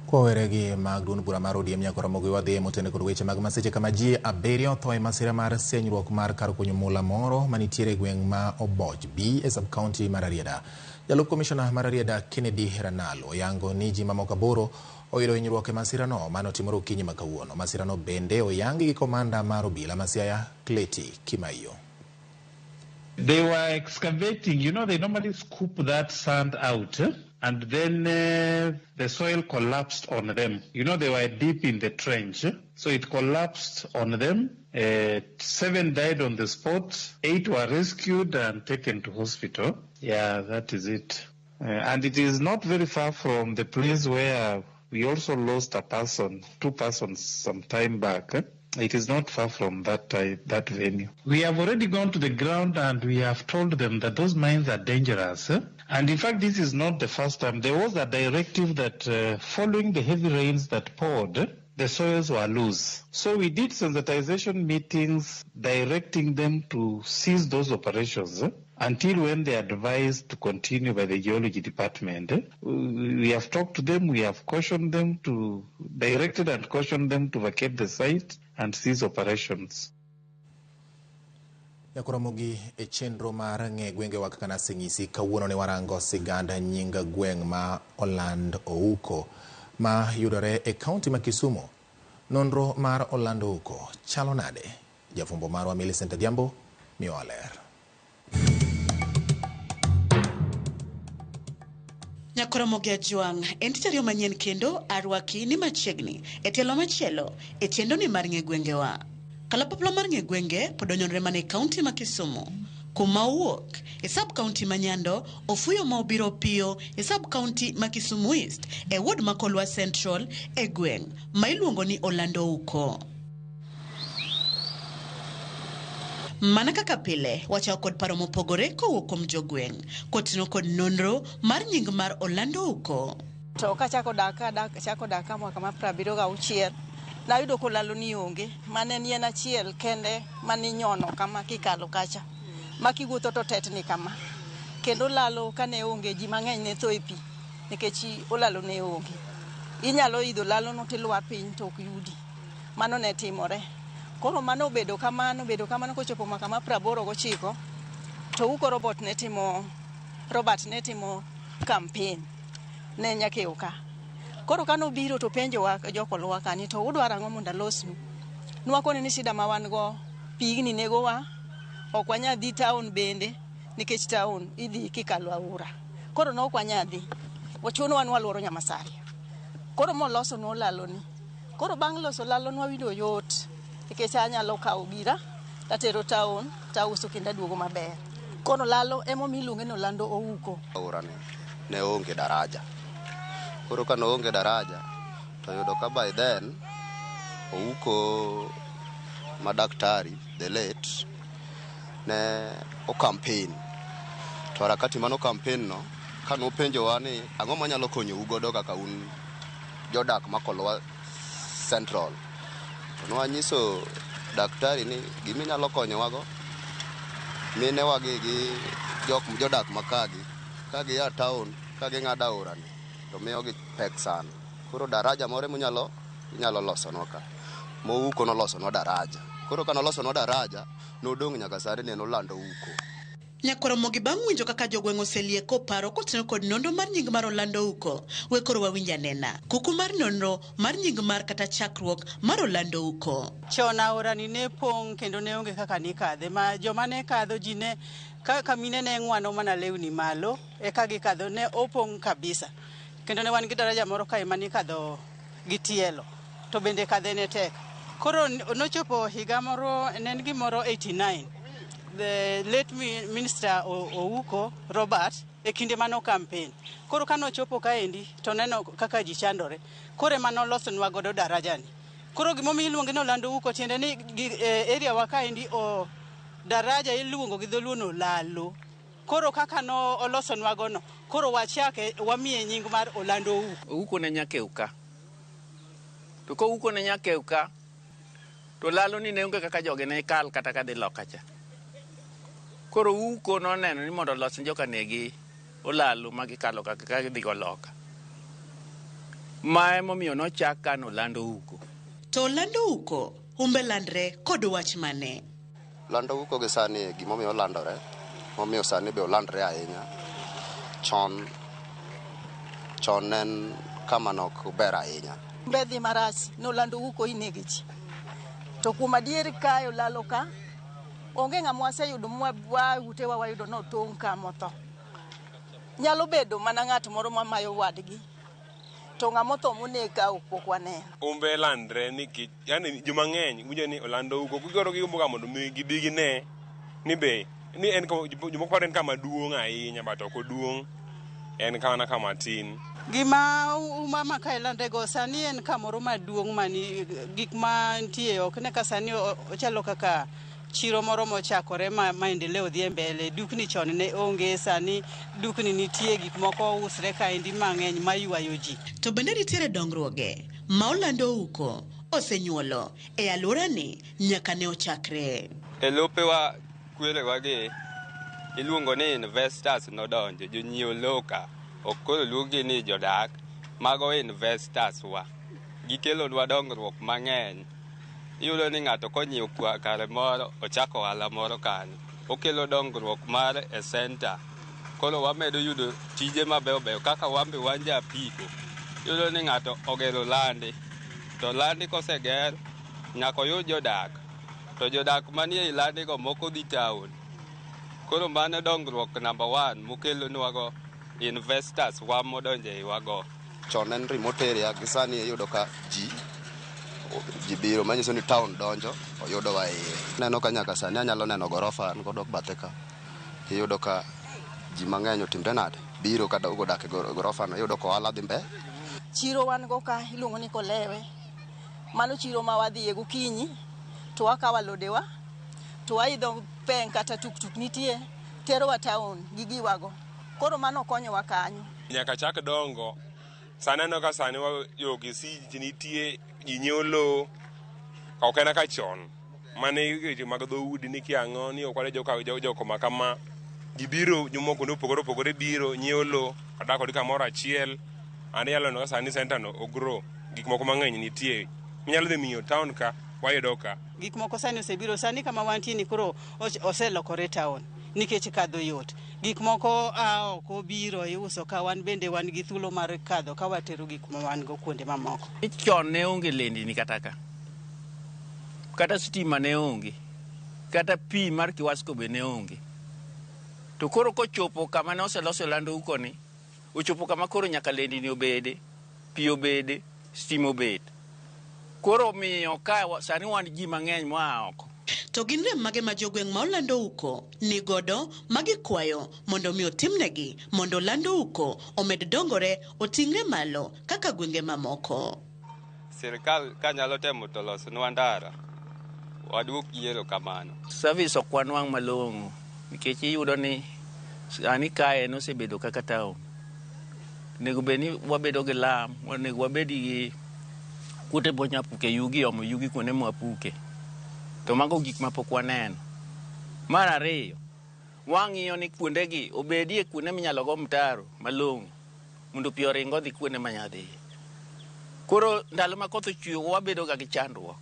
Kwaweregi mag duond bura mar ODM nyakora mogi wadhi motende kod weche mag masiche kama ji abiriyo otho e masira mar senyruok mar kar kunyo mula moro manitiere gweng' ma Oboj B e sub-county mar Arieda. Jalup Commissioner mar Arieda Kennedy Ranalo oyango ni ji mamoko 8 oyudo hinyruok e masirano manotimore okinyi ma kawuono. Masirano bende oyangi gi komanda mar obila ma Siaya Clety Kimaiyo. They were excavating, they normally scoop that sand out, and then the soil collapsed on them. They were deep in the trench, so it collapsed on them. 7 died on the spot, 8 were rescued and taken to hospital. Yeah, that is it. And it is not very far from the place where we also lost a person, 2 persons some time back. It is not far from that venue. We have already gone to the ground and we have told them that those mines are dangerous. And in fact, this is not the first time. There was a directive that following the heavy rains that poured, the soils were loose. So we did sensitization meetings directing them to cease those operations until when they are advised to continue by the geology department. We have talked to them, we have cautioned them directed and cautioned them to vacate the site and cease operations. Yakuramogi e chenro mar ng'e gwenge wa kaka naseng'isi kawuono ne warango siganda nyinga gweng' ma Orlando Ouko ma yudore e kaunti ma Kisumu. Nonro mar Orlando Ouko chalo nade? Jafumbo marwa Millicent Adhiambo miyo aler. Nyakoromogi Ajwang' en tich ariyo manyien kendo arwaki ni machiegni e tielo machielo e tiendo ni mar ng'e gwenge wa. Kalapapla mar ng'e gwenge pod onyonre mana e kaunti ma Kisumu. Kuma owuok e sub county ma Nyando, ofuyo ma obiro piyo e sub county ma Kisumu East e ward ma Kolwa Central e gweng' ma iluongo ni Orlando Ouko. Mana kaka pile wachao kod paro mopogore kowuok kuom jogweng' kotino kod nonro mar nying mar Orlando Ouko. To kachako daka mwaka ma 76 nayudo kolalo ni onge mane ni en achiel kende mani nyono kama kikalo kacha makiwuotho to tetni kama kendo lalo kane onge ji mang'eny ne tho e pi nikech olalo ne onge. Inyalo idho lalo no tilwar piny to ok yudi. Mano ne timore. Koro mano bedo kamano kochopo mwaka ma 89 to Ouko Robert ne timo campaign ne Nyakeuka. Koro kano biro to penjo wa jokolwa kani to udwaro ang'o mondo alosnu. Nwakone ni shida ma wan go pigni nego wa ok wanya dhi town bende nikech town idhi kikalo aora. Koro no ok wanya dhi. Wachuno wan waluoro Nyamasari. Koro moloso no lalo ni. Koro bang' loso lalo no window yot nikech anyalo kawo gira tatero town tauso kendo duogo maber. Koro lalo emo miluonge no Orlando Ouko. Aora ne onge daraja. Koro ka no onge daraja to yudo ka by then Ouko madaktari the late ne o campaign to harakati mano campaign no kano penjo wani ang'o manyalo konyo u godo kaka un jodak ma Kolwa Central to no anyiso daktari ni gimi nyalo konyo wago mine wagi gi jodak makagi kagi ya town kagi ng'ada aora ni to miyo gi pek sana. Koro daraja more inyalo loso no ka mo Ouko no loso no daraja. Koro kano loso no daraja no dong' nyaka sare ne no Orlando Ouko. Nyakoromogi bang' winjo kaka jogweng' oselieko paro kotino kod nonro mar nying mar Orlando Ouko, we koro wawinja nena kuku mar nonro mar nying mar kata chakruok mar Orlando Ouko. Chon aora ni ne pong' kendo ne onge kaka ni kadhe ma joma ne kadho ji ne kaka mine ne ng'wano mana lewni malo eka gikadho ne opong' kabisa. Kendo ne wan gi daraja moro kae mani kadho gi tielo to bende kadhe ne tek. Koro nochopo higa moro nen gimoro 89 the late minister Ouko Robert e kinde mano campaign. Koro kano chopo kaendi to neno kaka ji chandore. Kore mano loso nwa godo daraja ni. Koro gimomi iluonge no Orlando Ouko tiende ni area wa kaendi o daraja iluongo gi dholuo no lalo. Koro kaka no oloso nwa gono. Koro wachake wamiye nying mar Orlando Ouko. Ouko ne Nyakeuka. To ko Ouko ne Nyakeuka to lalo ni ne onge kaka joge ne kal kata ka dhi loka cha. Koro Ouko no neno ni mondo los joka negi olalo magikalo kaka dhi loka. Ma emomiyo nochaka no Orlando Ouko. To Orlando Ouko umbe landre kod wach mane? Orlando Ouko gi sani gimomiyo landore. Momiyo sani be olandre ahinya. Chon nen kama nok ber ahinya. Bedhi marasi no Orlando Ouko inegi ji. To kuma dier kayo lalo ka onge ng'ama waseyudo utewa wayudo no tong' ka motho. Nyalo bedo mana ng'at moro mamayo wadgi to ng'ama otho moneka ok waneno. Umbe landre nikech yani joma ng'eny winjo ni Orlando Ouko gigoro gimboga mondo gibi gine ni be ni en joma kwaro en kama duong' ahinya but ok oduong' en kama tin. Gima umama kailande go sani en kamoro maduong' mani gik ma nitie ok ne ka sani ochalo kaka chiro moro mochakore maendeleo dhi mbele. Dukni chon ne onge, sani dukni nitie, gik moko usre kaendi mang'eny maywayo ji. To bende nitiere dongruoge ma Orlando Uko osenyuolo e alworani nyaka ne ochakre. E lopewa kwerewa gi iluongo ni investors nodonjo, jonyiewo loka ok koro luongi ni jodak, mago investors wa. Gikelonwa dongruok mang'eny. Iyudo ni ng'ato konyiewo kare moro ochako ohala moro kanyo, okelo dongruok mar e center. Koro wamedo yudo tije mabeyo beyo kaka wambe wanja apiko. Iyudo ni ng'ato ogero landi, to landi koseger nyaka oyud jodak, to jodak manie i landi go moko dhi town. Koro mano dongruok number 1 mokelonwago investors wa modonje iwago. Chon en remote area, gisani iyudo ka ji biro manyiso ni town donjo oyudo wa iye. Neno ka nyaka sani anyalo neno gorofa an godok bathe ka, iyudo ka ji mang'eny otimre nade biro ka odak e gorofa no, iyudo ka ohala dhi mbele. Chiro wan go ka iluongo ni Kolewe, mano chiro ma wadhiye gokinyi to wakawo alodewa to waidho peng kata tuktuk nitie tero wa town gi giwago. Koro mano konyowa kanyo. Nyaka chak dongo sani no ka sani yo Kisii nitie ji nyiewo lowo ok en ka chon mane mag dhoudi ni kiang'o ni ok joko makama gibiro jomoko nopogore biro nyiewo lowo odak kod kamoro achiel. Ani yalo no sani center no ogro, gik moko mang'eny nitie minyalo dhi miyo town ka wayudo ka gik moko sani osebiro. Sani kama wantie ni koro oselokore town nikech kadho yot. Gik moko oko biro iuso ka wan bende wan gi thuolo mar kadho ka watero gik ma wan go kuonde mamoko. Chon ne onge lendi ni kata stima ne onge, kata pi mar Kiwasko be ne onge. To koro kochopo kama ne oseloso Orlando Uko ni, ochopo kama koro nyaka lendi ni obede, pi obede, stima obede. Koro miyo ka sani wan ji mang'eny moa oko. To gin rem mage ma jogweng' ma Orlando Uko ni godo magikwayo mondo mi otimnegi mondo Orlando Uko omed dongore oting're malo kaka gwenge mamoko. Sirikal kanyalo temo to losnwa ndara, waduok yiero kamano. Service okwan wang' malong'o nikech iyudo ni sani kae nosebedo kaka town. Nego beni wabedo gi lam, nego wabedi gi kute bonyapuke yugi omo yugi kuonde mwapuke. To mago gik mapok waneno. Mar ariyo, wang'iyo ni kuondegi obedie kuonde minyalo go mtaro malong'o mondo pi oring odhi kuonde manyadhi. Koro ndalo ma koth ochwe wabedo ga gi chandruok,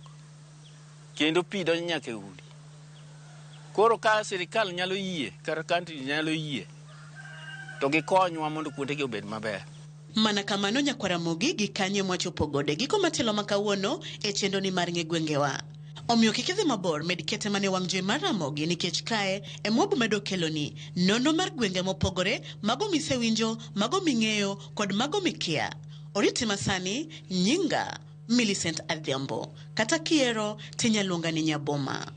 kendo pi donjo nyaka e udi. Koro ka sirikal nyalo yie, kata kanti nyalo yie, to gikonywa mondo kuondegi obed maber. Mana kamano Nyakwaramogi gi Kanye mwachopo gode giko matelo makawuono e chendo ni mar ng'e gwengewa. Omiyo kikidhi mabor med kete mane wang' jowi mar Ramogi nikech kae e mwabu medo keloni nono mar gwenge mopogore, mago misewinjo, mago ming'eyo kod mago mikia. Oriti masani nyinga Millicent Adhiambo, kata kiero tinyaluonga ni Nyaboma.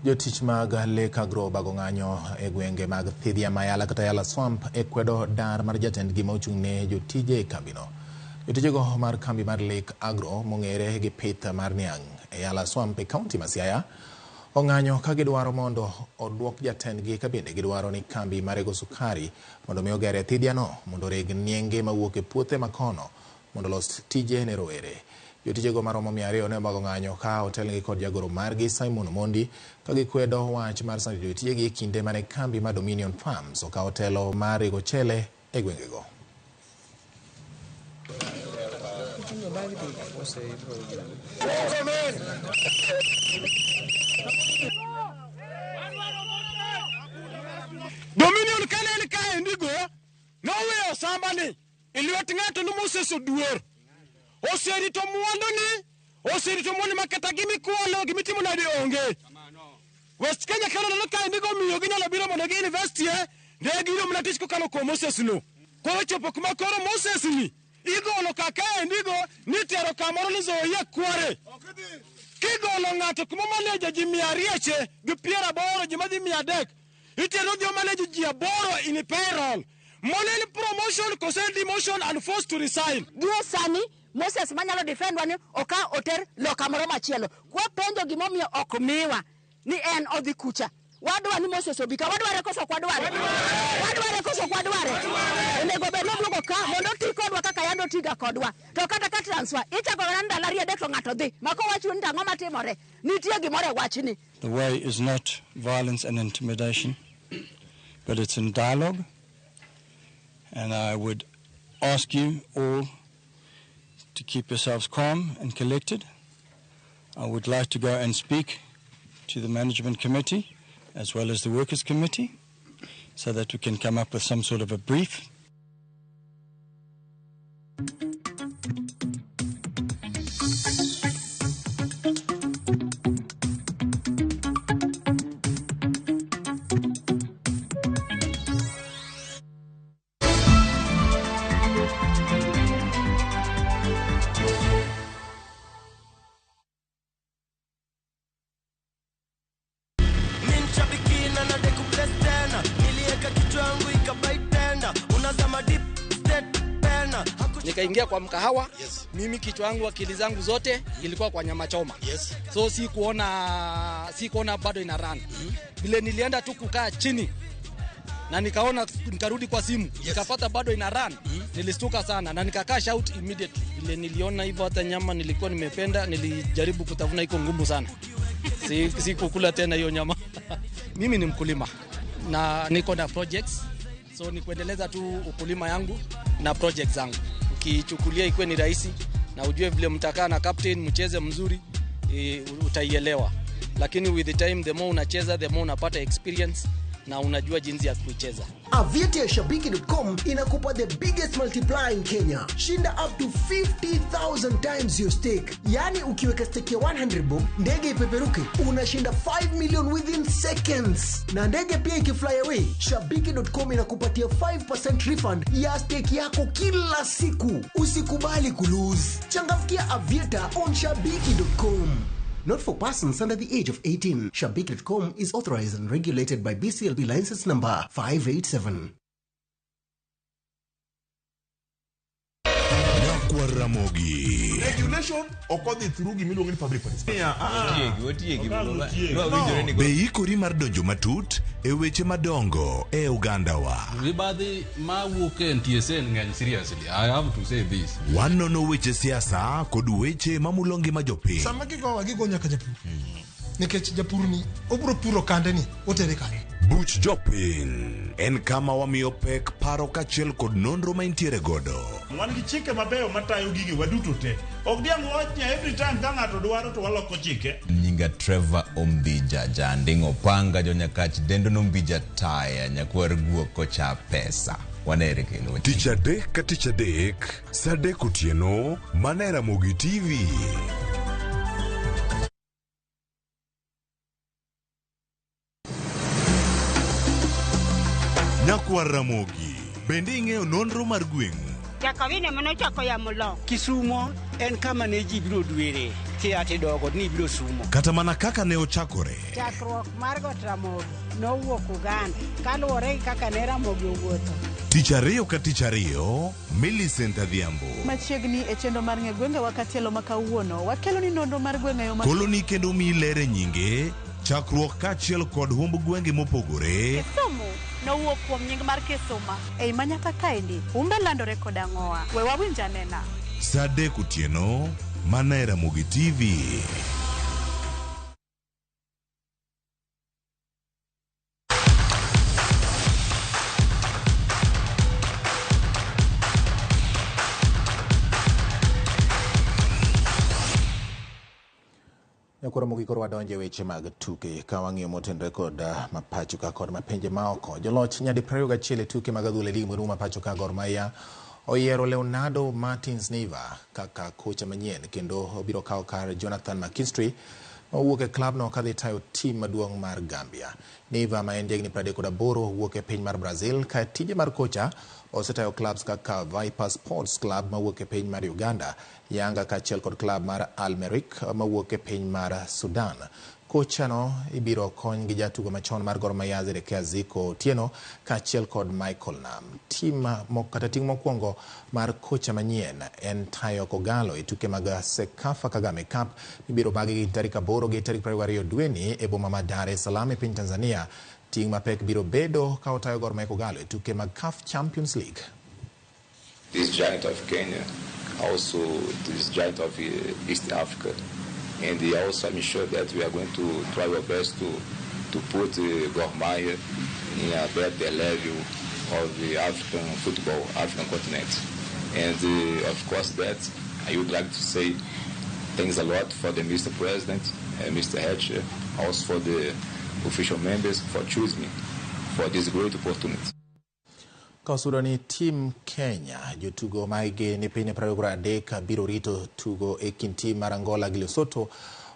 Jotich mag Lake Agro bago ng'anyo e gwenge mag Thidhia Mayala kata Yala Swamp e kwedo dar mar jatendgi ma ochung'ne jotije e kambino. Jotijego mar kambi mar Lake Agro mong'ere gi pith mar niang' e Yala Swamp e kaunti ma Siaya ong'anyo ka gidwaro mondo odwok jatendgi ka bende gidwaro ni kambi mar rego sukari mondo mi oger e Thidhia no mondo reg nienge mawuok e puothe makono mondo los tije ne rowere. Jotijego maromo 200 ne bago ng'anyo ka otelgi kod jagoro margi Simon Mondi ka gikwedo wach mar sando jotijegi kinde mane kambi mar Dominion Farms okawo telo mar rego chele e gwengego. Dominion kane kae ndigo noweyo sambani iliwet ng'ato nomoseso duor. Oserito mwandu makata gimikwalo gimitimo nade onge. West Kenya kano no kae ndigo miyo ginyalo biro mondo gi investie ndege iro mnatich kokalo ko Moses no ko chopo kuma koro Moses ni igolo kaka endigo nitero kamoro lizoye kware kigolo ngato kuma maleja ji 200 gi 80 ji madhi 100 itero dio maleja ji 8 in payroll money promotion kose demotion and forced to resign dio sani Moses manyalo defend wani oka oter loka moro machielo kwa penjo gimomiyo ok miwa ni en odhi kucha wadwa ni Moses obika wadware koso kwadware nego be no duogo ka mondo ti kodwa kaka yando tiga kodwa to kata ka transfer ichako ganda la riede to ngato dhi mako wachu ni ang'o matimore nitie gimore wachni. The way is not violence and intimidation, but it's in dialogue, and I would ask you all to keep yourselves calm and collected. I would like to go and speak to the management committee as well as the workers committee so that we can come up with some sort of a brief. Nikaingia kwa mkahawa, mimi kichwa yangu akili zangu zote ilikuwa kwa nyama choma. So si kuona bado ina run. Vile nilienda tu kukaa chini na nikarudi kwa simu, nikapata bado ina run. Nilistuka sana na nikakaa shout immediately. Vile niliona hivyo hata nyama nilikuwa nimependa, nilijaribu kutafuna iko ngumu sana. Si kukula tena hiyo nyama. Mimi ni mkulima na niko na projects. So ni kuendeleza tu ukulima yangu na projects zangu. Ukichukulia ikuwe ni rahisi na ujue vile mtakaa na captain mcheze mzuri utaielewa. Lakini with the time the more unacheza the more unapata experience na unajua jinsi ya kucheza. Aviator ya Shabiki.com inakupa the biggest multiplier in Kenya. Shinda up to 50,000 times your stake. Yani ukiweka stake ya 100 bob, ndege ipeperuke, unashinda 5 million within seconds. Na ndege pia ikifly away, Shabiki.com inakupatia 5% refund ya stake yako kila siku. Usikubali kulose. Changamkia Aviator on Shabiki.com. Not for persons under the age of 18. Shabiki.com is authorized and regulated by BCLB license number 587. Ramogi. Regulation okodi through gimiluongo ni public participation. Be ikori mar donjo matut e weche madongo e Uganda wa. Ribadhi ma wuke NTSN ng'eny seriously. I have to say this. Wanono weche siasa kod weche mamulongi majopiny. Sama gigo nyaka japur. Nikech japur ni obro puro kande ni otere kande. Buch jopiny en kama wamiyo pek paro kachiel kod nonro maintiere godo. Wan gi chike mabeyo matayo gigi waduto te. Ok diang' wach every time ka ng'ato dwaro to waloko chike. Nyinga Trevor Ombija jandingo panga jonyakach dendo nombija taya nyakwar guoko cha pesa. Wanere kelo. Tich adek ka tich adek, saa adek otieno, mana e Ramogi TV. Nyakwar Ramogi, bende ing'eyo nonro mar gweng'u? Jakawine manochako ya mulo. Kisumo en kama ne ji biro dwere, tiati dogo ni biro sumo. Kata mana kaka ne ochakore. Chakruok mar got Ramogi nowuok Uganda, kaluwore kaka ne Ramogi owuotho. Tich ariyo ka tich ariyo, Millicent Adhiambo. Machiegni e chendo mar ng'e gwenge wakatielo makawuono, wakelo ni nonro mar gwenge yo koloni kendo mi lere nyinge, chakruok kachiel kod humb gwenge mopogore. Kisumu nowuok kuom nying mar Kisuma. Ei manyaka kaendi, umbe landore kod ang'oa. We wawinj anena. Saa adek otieno, mana e Ramogi TV. Nyakoro Ramogi koro wadonje weche mag tuke ka wang'iyo motenore kod mapacho ka kod mapenje maoko. Joloch nyadi 21 e tuke mag adhula ligi mar mapacho ka Gor Mahia oyiero Leonardo Martins Neiva kaka kocha manyien kendo obiro kawo kar Jonathan McKinstry owuok e klab no kadhi tayo tim maduong' mar Gambia. Neva ma en jagni 38 owuok e piny mar Brazil ka tije mar kocha osetayo clubs kaka Viper Sports Club mawuok e piny mar Uganda, Yanga kaachiel kod club mar Almeric mawuok e piny mar Sudan. Kocha no ibiro kony gi jatugo machon mar Gor Mahia Zedekea Ziko Otieno kaachiel kod Michael Nam. Tim mokwongo mar kocha manyien en tayo Kogalo e tuke mag Sekafa Kagame Cup ibiro bagi gi tarik 8 gi tarik 22 dweni e boma ma Dar es Salaam e piny Tanzania. Ting mapek biro bedo ka otayo Gor Mahia Kogalo e tuke mag CAF Champions League. This giant of Kenya, also this giant of East Africa. And also I'm sure that we are going to try our best to put Gor Mahia in a better level of the African football, African continent. And of course that I would like to say thanks a lot for the Mr. President, Mr. Hatcher, also for the official members for choosing me for this great opportunity. Kausudani Team Kenya jotugo maige ni piny 23 biro rito tugo e kind tim mar Angola gi Lesotho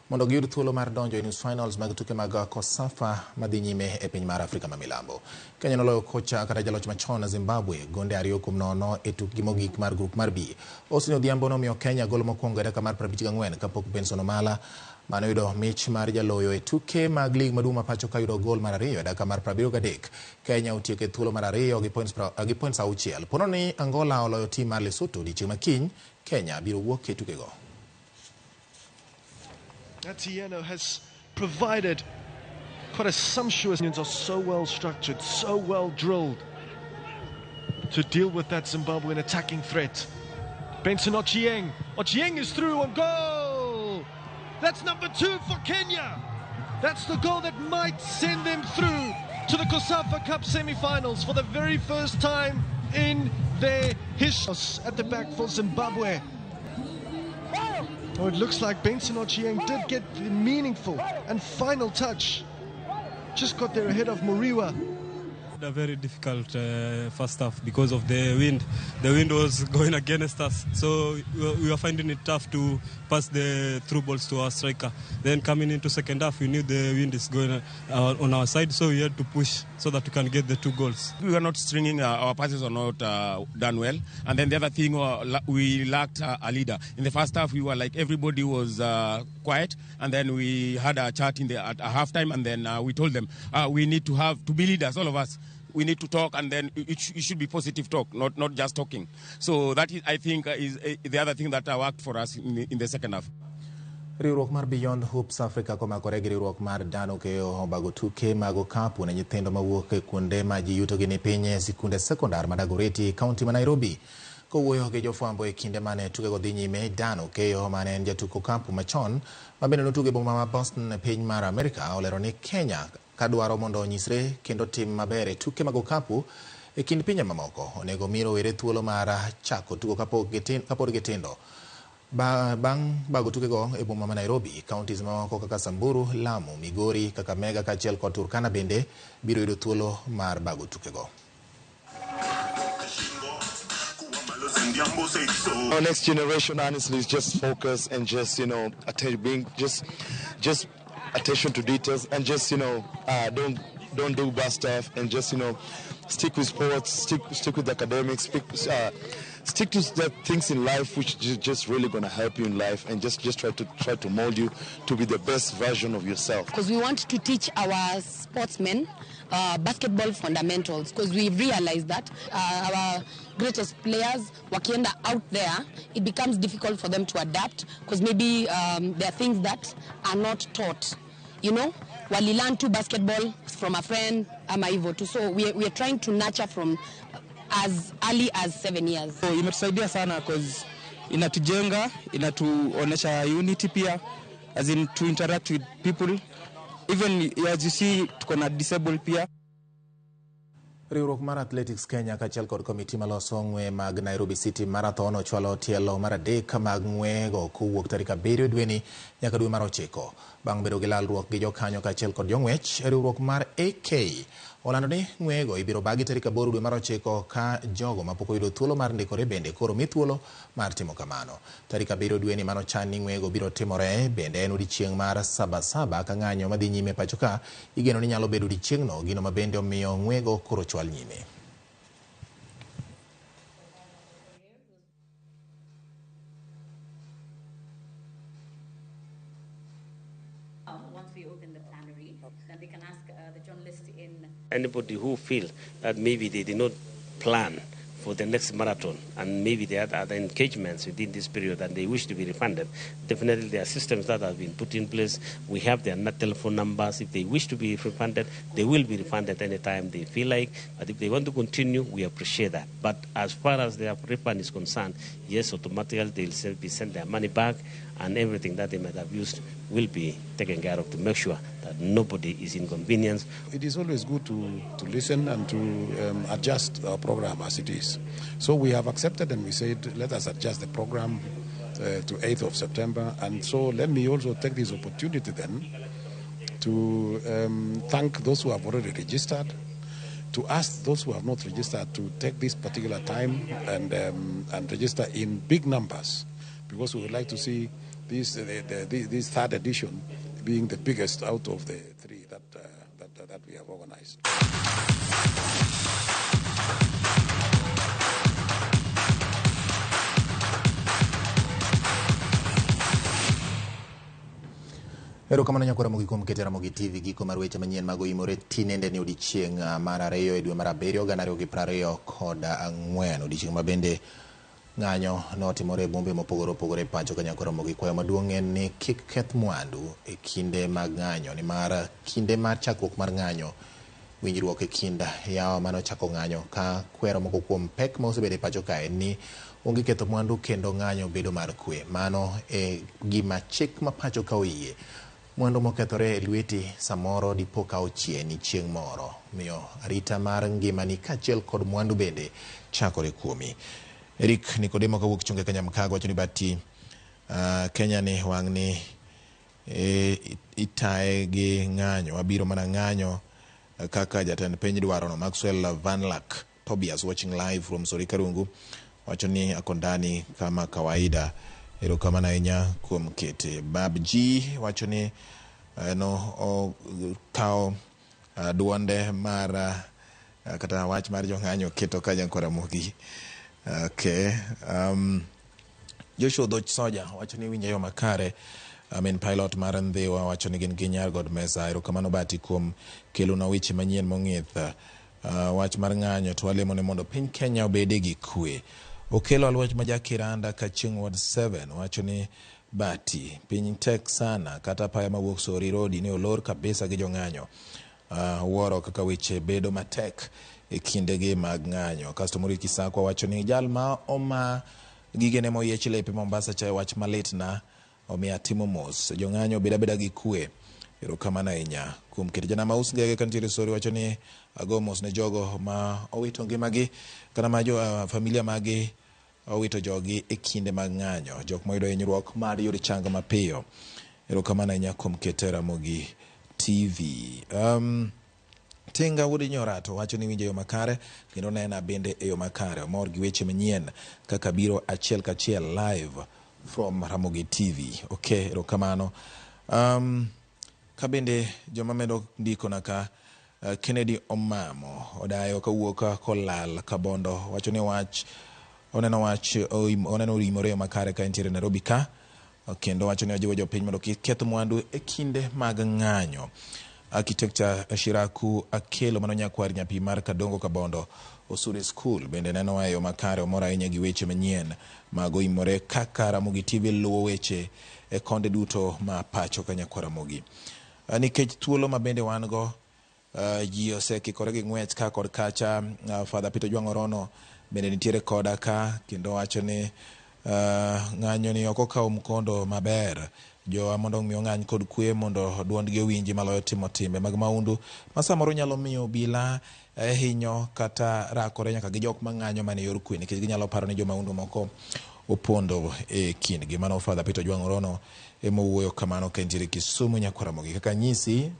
mondo giyud thuolo mar donjo e nus finals mag tuke mag Kosafa madhi nyime e piny mar Afrika ma Milambo. Kenya noloyo kocha kata jaloch machon Zimbabwe gonde 2-0 e tukgi mogik mar grup mar B. Osino Odhiambo nomiyo Kenya gol mokwongo e dakika mar 54 kapok Benson Omala mano yudo mich mar jaloyo e tuke mag lig maduong' ma pacho ka yudo gol mar 2 e dakika mar 73. Kenya otieko e thuolo mar 2 gi points 6. Pono ni Angola oloyo tim mar Lesotho odiechieng' makiny, Kenya biro wuok e tukego. Atieno has provided quite a sumptuous, are so well structured, so well drilled to deal with that Zimbabwean attacking threat. Benson Ochieng. Ochieng is through on goal. That's number 2 for Kenya. That's the goal that might send them through to the Kosafa Cup semi-finals for the very first time in their history. At the back for Zimbabwe. Oh, it looks like Benson Ochieng did get the meaningful and final touch. Just got there ahead of Muriwa. A very difficult first half because of the wind. The wind was going against us, so we were finding it tough to pass the through balls to our striker. Then coming into second half, we knew the wind is going on our side, so we had to push so that we can get the 2 goals. We were not stringing, our passes are not done well. And then the other thing, we lacked a leader. In the first half, we were like everybody was quiet, and then we had a chat at halftime, and then we told them we need to be leaders, all of us. We need to talk, and then it should be positive talk, not just talking. So that is, I think, is the other thing that worked for us in the second half. Riwruok mar Beyond Hoops Africa komakore gi riwruok mar Dano keyo obago tuke mag okapu ne nyithindo mawuok e kuonde ma ji yutogi ni piny e sikunde sekondar ma Dagoretti, kaunti ma Nairobi. Kowuoyo gi jofwambo e kinde mane tukego dhi nyime, Dano keyo mane en jatuk okapu machon ma bende notugo e boma ma Boston e piny mar Amerika olero ni Kenya kadwaro mondo onyisre kendo tim maber e tuke mag okapu e kind pinje mamoko onego mi rowere thuolo mar chako tugo kapod gitindo. Bang' bago tukego e boma ma Nairobi, counties mamoko kaka Samburu, Lamu, Migori, Kakamega kaachiel kod Turkana bende biro yudo thuolo mar bago tukego. Our next generation honestly is just focus and just, just attention to details and just, don't do bad stuff and just, stick with sports, stick with academics, stick to the things in life which is just really going to help you in life, and just try to mold you to be the best version of yourself. Because we want to teach our sportsmen basketball fundamentals, because we realized that our greatest players wakienda out there, it becomes difficult for them to adapt, because maybe there are things that are not taught, wali learn to basketball from a friend ama hivyo tu, so we are trying to nurture from as early as 7 years. So imetusaidia sana because inatujenga, inatuonesha unity pia, as in to interact with people, even as you see tuko na disabled pia. Riwruok mar Athletics Kenya kachiel kod komiti maloso ng'we mag Nairobi City Marathon ochwalo tielo mar adek mag ng'wego kowuok tarik 7 dweni nyaka dwe mar 9 bang' bedo gi lalruok gi jokanyo kachiel kod jong'wech. Riwruok mar AK olando ni ng'wego ibiro bagi tarik 8 dwe mar 9 ka jogo mapok oyudo thuolo mar ndikore bende koro mi thuolo mar timo kamano. Tarik 7 dweni mano chan ni ng'wego biro timore bende en odiechieng' mar Sabasaba ka ng'anyo madhi nyime pacho ka igeno ni nyalo bedo odiechieng'no gino ma bende omiyo ng'wego koro chwal nyime. Anybody who feel that maybe they did not plan for the next marathon and maybe they had other engagements within this period and they wish to be refunded, definitely there are systems that have been put in place. We have their telephone numbers. If they wish to be refunded, they will be refunded anytime they feel like. But if they want to continue, we appreciate that. But as far as their refund is concerned, yes, automatically they'll be sent their money back and everything that they might have used will be taken care of to make sure that nobody is inconvenienced. It is always good to listen and to adjust our program as it is. So we have accepted and we said, let us adjust the program to 8th of September. And so let me also take this opportunity then to thank those who have already registered, to ask those who have not registered to take this particular time and register in big numbers, because we would like to see this third edition being the biggest out of the 3 that we have organized. Erokamano nyakwara mogi kuom keto Ramogi TV giko mar weche manyien mag oimore tinende ni odiechieng' mar 2 dwe mar 7 2024 odiechieng' ma bende ng'anyo notimore e bombe mopogore opogore pacho ka nyakwara mogi kwayo maduong' en ni kik keth mwandu e kinde mag ng'anyo ni mar kinde mar chakruok mar ng'anyo winjruok e kind yawa mano chako ng'anyo ka kwero moko kuom pek ma osebedo e pacho ka en ni onge ketho mwandu kendo ng'anyo bedo mar kwe. Mano e gima chik ma pacho ka oyie. Mwandu mokethore e lweti samoro dipo ka ochieni chieng' moro miyo arita mar ngimani kachiel kod mwandu bende chakore kuomi. Eric Nikodemo kawuok chunge Kenya Mkago wacho ni bati Kenya ni wang' ni itae gi ng'anyo wabiro mana ng'anyo kaka jatend piny dwarono. Maxwell Vanlak Tobias watching live from Sorika Rungu wacho ni akondani kama kawaida. Erokamano ahinya kuom kete. Bab G wacho ni no kao duonde mar kata wach mar jong'anyo keto ka nyakwara mogi. Okay. Joshua Dhoch Soja wacho ni winjo yo makare. Pilot mar Ndhiwa wacho ni gin gi nyar god mesa. Erokamano bati kuom kelo na weche manyien mong'ith. Wach mar ng'anyo to walemo ne mondo piny Kenya obede gi kwe. Okelo alwach majakiranda ka chieng' Ward 7 wacho ni bati piny tek sana kata paya mawuok Sori Road ni olor kabisa gi jong'anyo. Wuoro kaka weche bedo matek e kinde gi mag ng'anyo. Kasto Muri Kisakwa wacho ni jal ma oma gigene moyiech lepe Mombasa cha wach malit na omiya timo mos. Jong'anyo beda gi kwe. Erokamano ahinya kuom keto. Jana Maus Ngege kantiere Sori wacho ni agomos ne jogo ma owito ngimagi kana ma familia magi owito jogi e kinde mag ng'anyo, jok moyudo hinyruok mar yudo chang mapiyo. Erokamano ahinya kuom keto Ramogi TV. Tinga Wudi Nyorato wacho ni winjo yo makare kendo nena bende e yo makare. Mor gi weche manyien kaka biro achiel kachiel live from Ramogi TV. Okay, erokamano. Kabende joma medo ndiko naka Kennedy Omamo odayo kawuok kolal Kabondo wacho ni oneno rimore makare ka entiere Nairobi ka kendo wacho ni ojiwo jopiny mondo kik keth mwandu e kinde mag ng'anyo. Architecture Shiraku Akelo mano nyakwar nyapi mar Kadongo Kabondo Osuri School bende neno wayo makare omor ahinya gi weche manyien mag oimore kaka Ramogi TV luwo weche e konde duto ma pacho ka nyakwar Ramogi. Nikech thuolo ma bende wan go ji osekikore gi ng'wech ka kod kacha. Father Peter Jwang'orono bende nitiere koda ka kendo wacho ni ng'anyo ni ok okawo mkondo maber. Jo mondo miyo ng'any kod kwe mondo duondgi owinji maloyo timo timbe mag maundu ma samoro nyalo miyo obila hinyo kata rakore nyaka gi jok mang'anyo mane yor kwe nikech ginyalo paro ni joma undu moko opondo e kindgi. Mano Father Peter Ojwang' emowuoyo kamano ka entiere Kisumu Nyakwaromogi. Kaka nyisi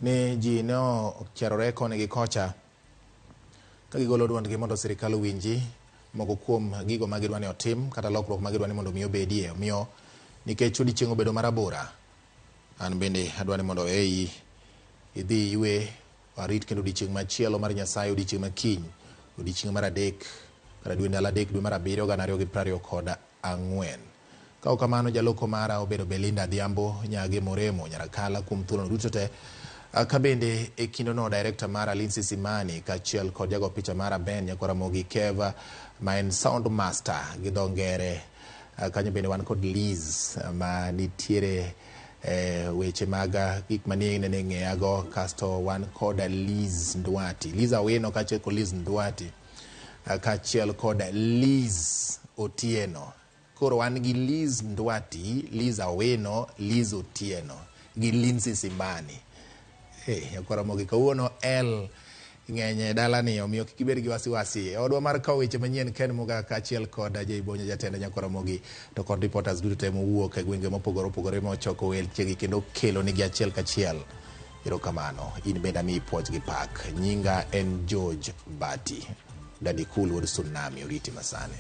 ni ji ne ocherore koni gi kocha ka gigolo duondgi mondo sirikal winji moko kuom gigo ma gidwa ni otim kata lokruok ma gidwa ni mondo mi obedie. Omiyo nikech odiochieng' obedo marabora, an bende adwa ni mondo idhi ywe warit kendo odiochieng' machielo mar Nyasaye, odiochieng' makiny, odiochieng' mar adek kata dwe ndalo adek dwe mar abiriyo 2024. Ka kamano jaloko mara obedo Belinda Adhiambo Nyage Moremo Nyarakala kuom thuolo duto te. Ka bende e kindono director mara Lindsay Simani kachiel kod jago picha mara Ben Nyakwaromogi Keva ma en sound master gi dho ngere. Kanyo bende wan kod Liz ma nitiere weche maga gik manie ne ng'eyago, kasto wan kod Liz Ndwati, Liz Awino kachiel kod Liz Ndwati kachiel kod Liz Otieno. Koro wan gi Liz Ndwati, Liz Awino, Liz Otieno gi Lindsay Simani. Nyakwaromogi kawuono ng'enye dalani, omiyo kik ibed gi wasiwasi. Odwa mar kawo weche manyien Ken Muga kachiel kod Jaibonya jatend Nyakwaromogi to kod reporters duto te mowuok e gwenge mopogore opogore mochoko wechegi kendo kelo nigi achiel kachiel. Erokamano, in bende mi puoch gi pak. Nyinga en George Bati. Daddy Cool wuod Tsunami oriti masane.